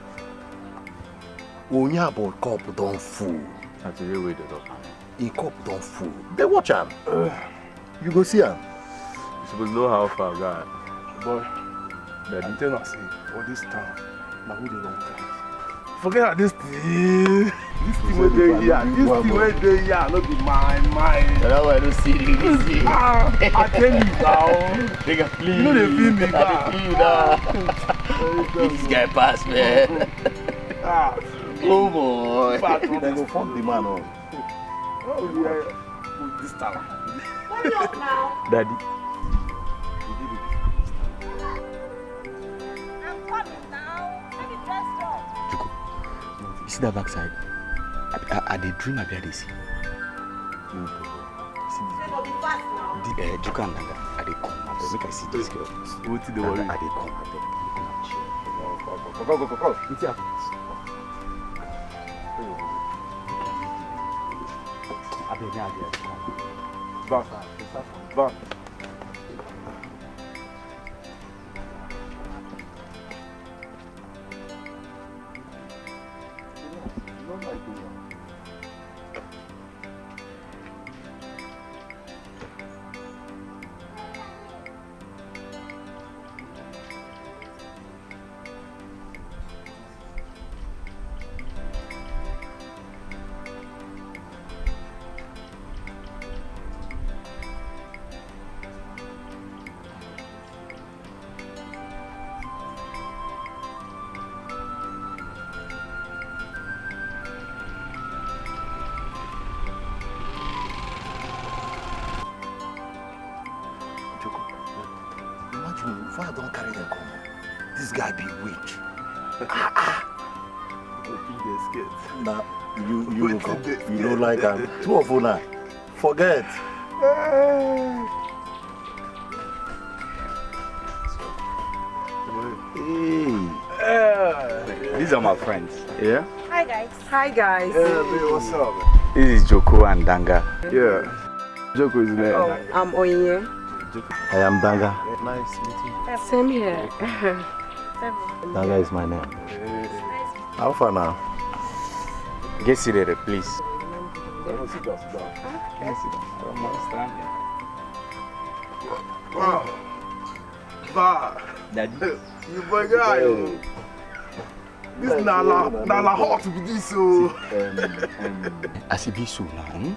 When you about cup don't fool. That's the real way to talk. In cup don't fool. They watch am. You go see him. You supposed to know how far I got. Boy, I tell you, say, for this town, now we the long time. Forget that this thing. This thing where they here. No be mine. That's why I don't see this. I tell you now. Nigga, please. You know they feel me I feel you now. This guy pass, man. Oh boy. They go fuck the man up. Oh yeah. This town. What are you up now? Daddy. I'm coming now. Let me dress up. Joko, you see that backside? I did dream about this. You're gonna be fast now. Joko and Nanga, I did come. I make I see this girl. What's the worry? I did come. Go. What's happening? Back. If I don't carry the come, this guy be weak. Nah, you don't like him. Two of you now. Forget. These are my friends. Yeah? Hi guys. Hi guys. What's up? This is Joko and Danga. Yeah. Joko is there. Oh, I'm Onye. I am Danga. Nice meeting you. Same here. Danga is my name. How far now? Get seated, please. Sit down. Wow. Daddy. You boy guy. This nala hot with this so. As it be so now,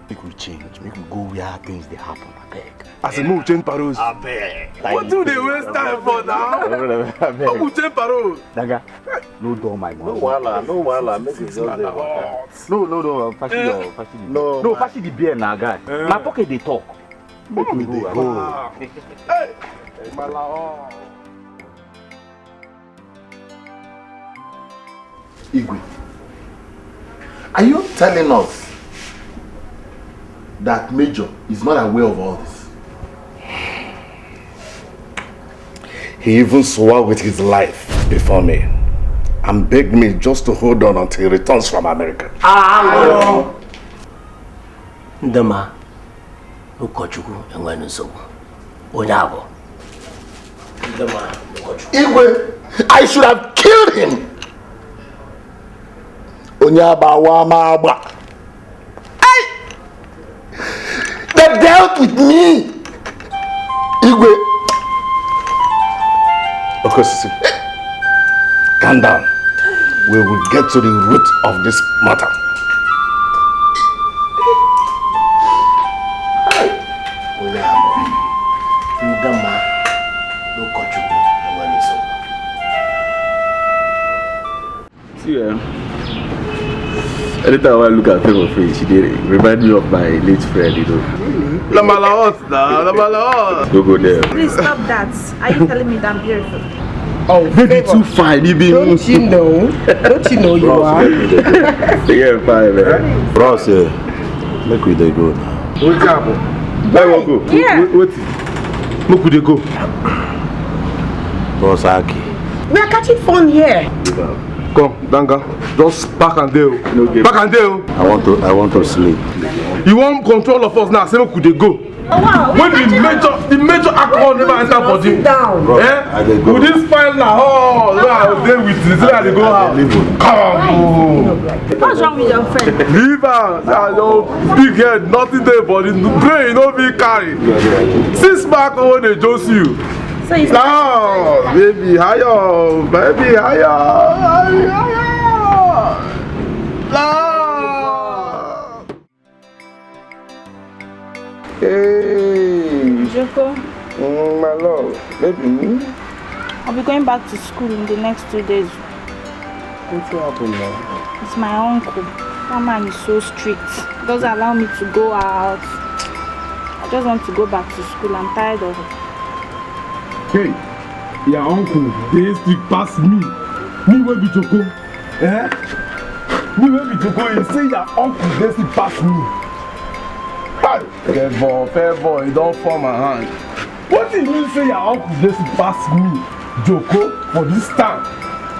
make we change. Make we go where things they happen. I beg. As a move change paros. I beg. What do they waste time for now? What will change paros? Daga, no door my mom. No wala. Make it just there. No. Fashi the beer now, guy. My pocket they talk. Make me dey go. Hey, Malao. Igwe, are you telling us that Major is not aware of all this? He even swore with his life before me and begged me just to hold on until he returns from America. Ndama, Ukochuku, and when so. Onabo. Ndama, Igwe, I should have killed him. Onyaba Wamaba. They dealt with me. Igwe. Okay, calm down. We will get to the root of this matter. Ndama, Ukochuku, and when so. See, anytime I look at her face, she did remind me of my late friend, you know. La Malaos. Don't go there. Please stop that. Are you telling me that I'm beautiful? Oh, baby, too fine. Don't you know? Don't you know you are? Yeah, fine, man. Bros, make we dey go now. What's happening? Where we go? Yeah. What? Make we dey go. Bros, Aki. We are catching fun here. Come, Danga. Just back and deal. Back and deal. I want to sleep. You want control of us now? Say, could they go? Oh, wow. When the major alcohol never enter body. Down. With this file now, now they with this, they go out. Come on. What's wrong with your friend? Leave her. Your big head, nothing there, body. Brain, no be carry. 6 back when they just you. So it's no, baby, higher. Baby, higher. No. Hey, Joko, my love, baby. I'll be going back to school in the next 2 days. What's happening now? It's my uncle. That man is so strict. He doesn't allow me to go out. I just want to go back to school. I'm tired of it. Hey, your uncle, they strict pass me. Me will be Joko. Me will be Joko. You say your uncle, they strict pass me. Fair boy, you don't fall my hand. What do you mean say your uncle they strict pass me, Joko, for this town?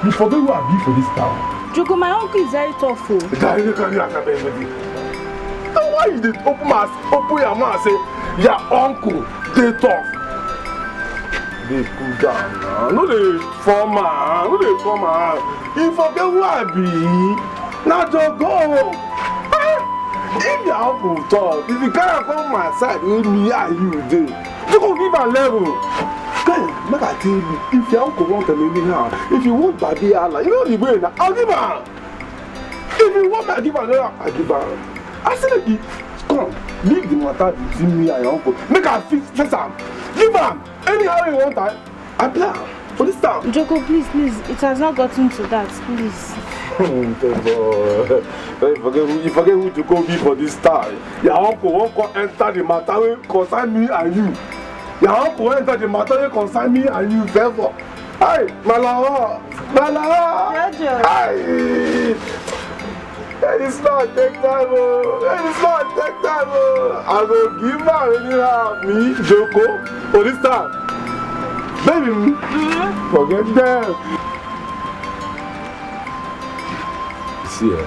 You forget who I be for this town. Joko, my uncle is very tough. Now why you did open your mouth and say your uncle they tough? They cool down now. No they form man. You forget who I be. Now Joko. If your uncle tough, if you can't come my side with me and you do, you go give a level. Guy, make I tell you, if your uncle want a lady now, if you want baby Allah, you know the way now, I'll give her. If you want me, I give her, I give her. I said, come, leave the matter between me and your uncle. Make her fix am. Give am. Anyhow you want her, I plan for this time. Joko, please, it has not gotten to that, please. You forget who to go be for this time. Your uncle won't enter the matter wey concern me and you. You have to enter the matter you concern me and you therefore. Hey, Malawa! Hey! It is not take time, it is not take time. I will give her anyhow, me, Joko, for this time. Baby, forget them. See her.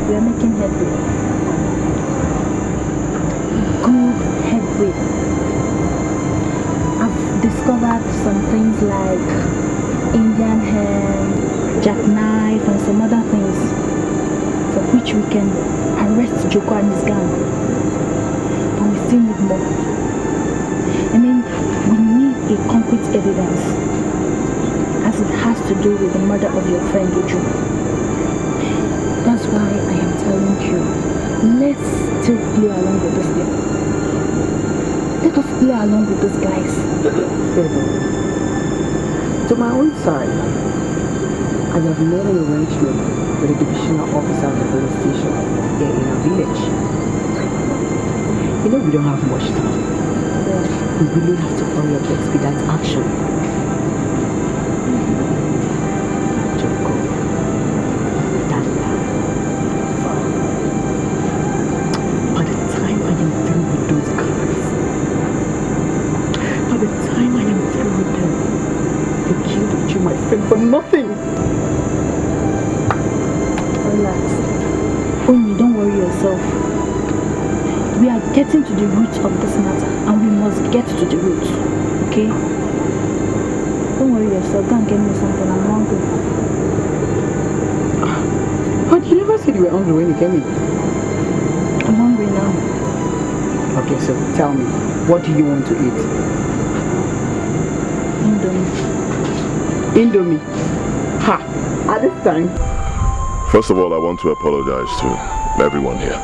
We are making headway. Good headway. I've discovered some things like Indian hair, jackknife, and some other things for which we can arrest Joko and his gang. But we still need more. I mean, we need a concrete evidence, as it has to do with the murder of your friend Uju. That's why I am telling you, let's still play along with this game. Let us play along with these guys. To my own side, I have made an arrangement with the divisional officer of the police station here in our village. You know, we don't have much time. We really have to hurry up to expedite action. Joko, Dikeh, by the time I am through with those guys, by the time I am through with them, they killed you, my friend, for nothing. Relax. Only don't worry yourself. We are getting to the root of this matter, and we must get to the root. Okay? Don't worry yourself. Go and get me something. I'm hungry. But you never said you were hungry when you came in. I'm hungry now. Okay, so tell me, what do you want to eat? Indomie. Ha! At this time. First of all, I want to apologize to everyone here,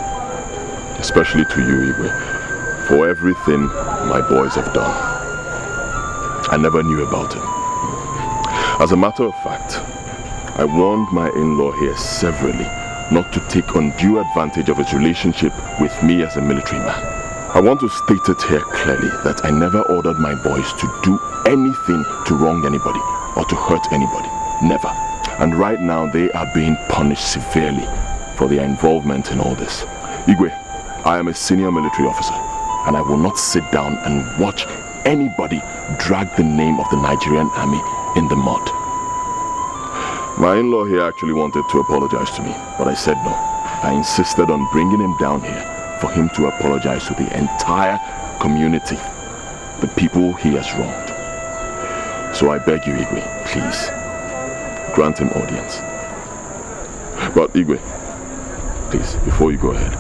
especially to you, Igwe, for everything my boys have done. I never knew about it. As a matter of fact, I warned my in-law here severally not to take undue advantage of his relationship with me as a military man. I want to state it here clearly that I never ordered my boys to do anything to wrong anybody or to hurt anybody. Never. And right now they are being punished severely for their involvement in all this. Igwe, I am a senior military officer and I will not sit down and watch anybody drag the name of the Nigerian army in the mud. My in-law here actually wanted to apologize to me, but I said no. I insisted on bringing him down here for him to apologize to the entire community, the people he has wronged. So I beg you, Igwe, please, grant him audience. But Igwe, please, before you go ahead,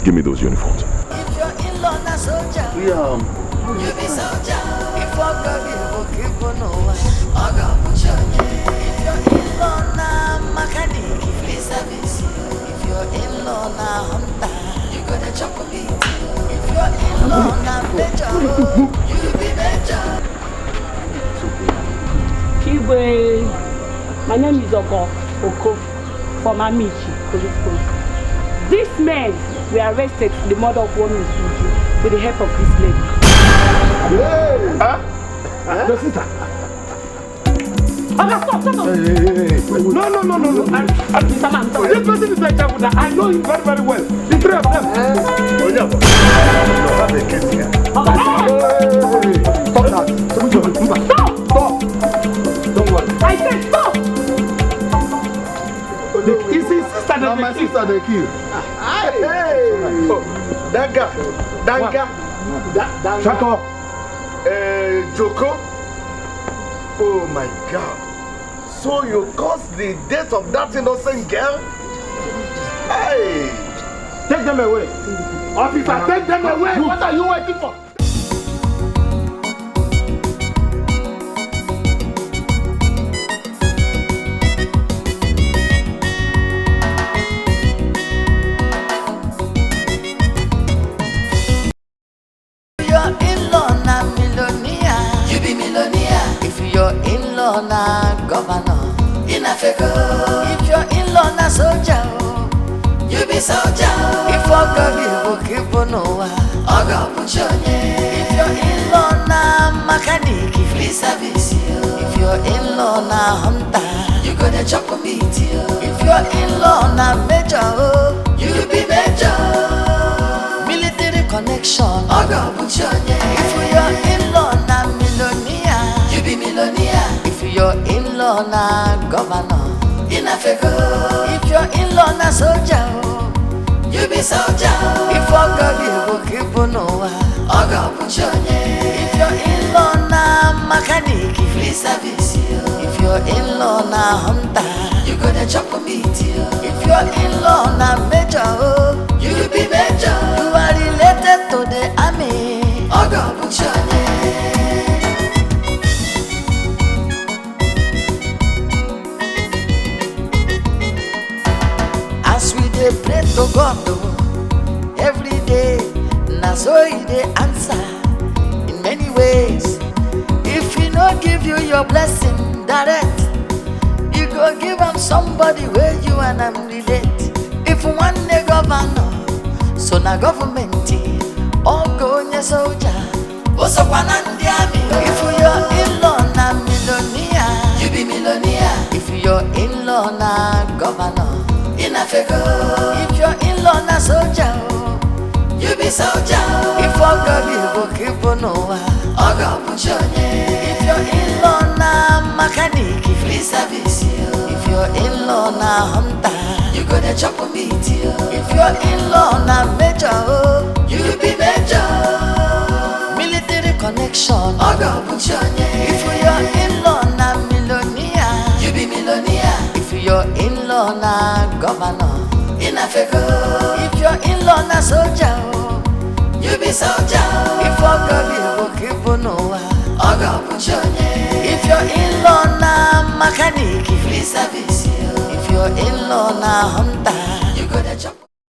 give me those uniforms. If you're in law na soldier, you be soldier. If you're keep on if you're in law na mechanic, please service. If you're in law na hunter, you gonna chop a beat. If you're in law na major, you be major. My name is Oko from Amici Police Post. These men were arrested for the murder of one Miss Uju with the help of this lady. Your sister. Stop. No. Mr. Man, this person is like Jaguda. I know him very, very well. The three of them. Stop that. Stop. Don't worry. I said stop. It's his sister that my sister they kill. Danga. Shut up. Joko. Oh my God. So you caused the death of that innocent girl? Hey! Take them away. Officer, take them away. What are you waiting for? You're in-law na governor, in Africa. If your in-law na soldier, you be soldier. If Ogogi will keep on over, Ogo Puchonye. If your in-law na mechanic, if he service you. If your in-law na hunter, you gonna chop a meat you. If your in-law na major, you be major. Military connection, Ogo Puchonye. If your in-law na millionaire, you be millionaire. If your in-law na governor, in Africa. If your in-law na soldier, you be soldier. If Ogogi will keep on over, Ogo Puchonye. If your in-law na mechanic, if he service you. If your in-law na hunter, you gonna chop a meat you. If your in-law na major, you be major. You are related to the army, Ogo Puchonye. As we dey pray to God every day, na so He dey answer in many ways. If He no give you your blessing direct, you go give am somebody where you and am relate. If one day governor, so na government, all go nye soldier, also one and the army. If your in-law na millionaire, you be millionaire. If your in-law na governor, in Africa. If your in-law na soldier, you be soldier. If Ogogi will keep on over, Ogo Puchonye. If your in-law na mechanic, if he service you. If your in-law na hunter, you gonna chop a meat you. If your in-law na major, you be major. Military connection, Ogo Puchonye. If your in-law na millionaire, you be millionaire. If your in-law na governor, in Africa. If your in-law na soldier, you be soldier. If Ogogi will keep on over, Ogo Puchonye. If your in-law na mechanic, if he service you. If your in-law na hunter, you gonna chop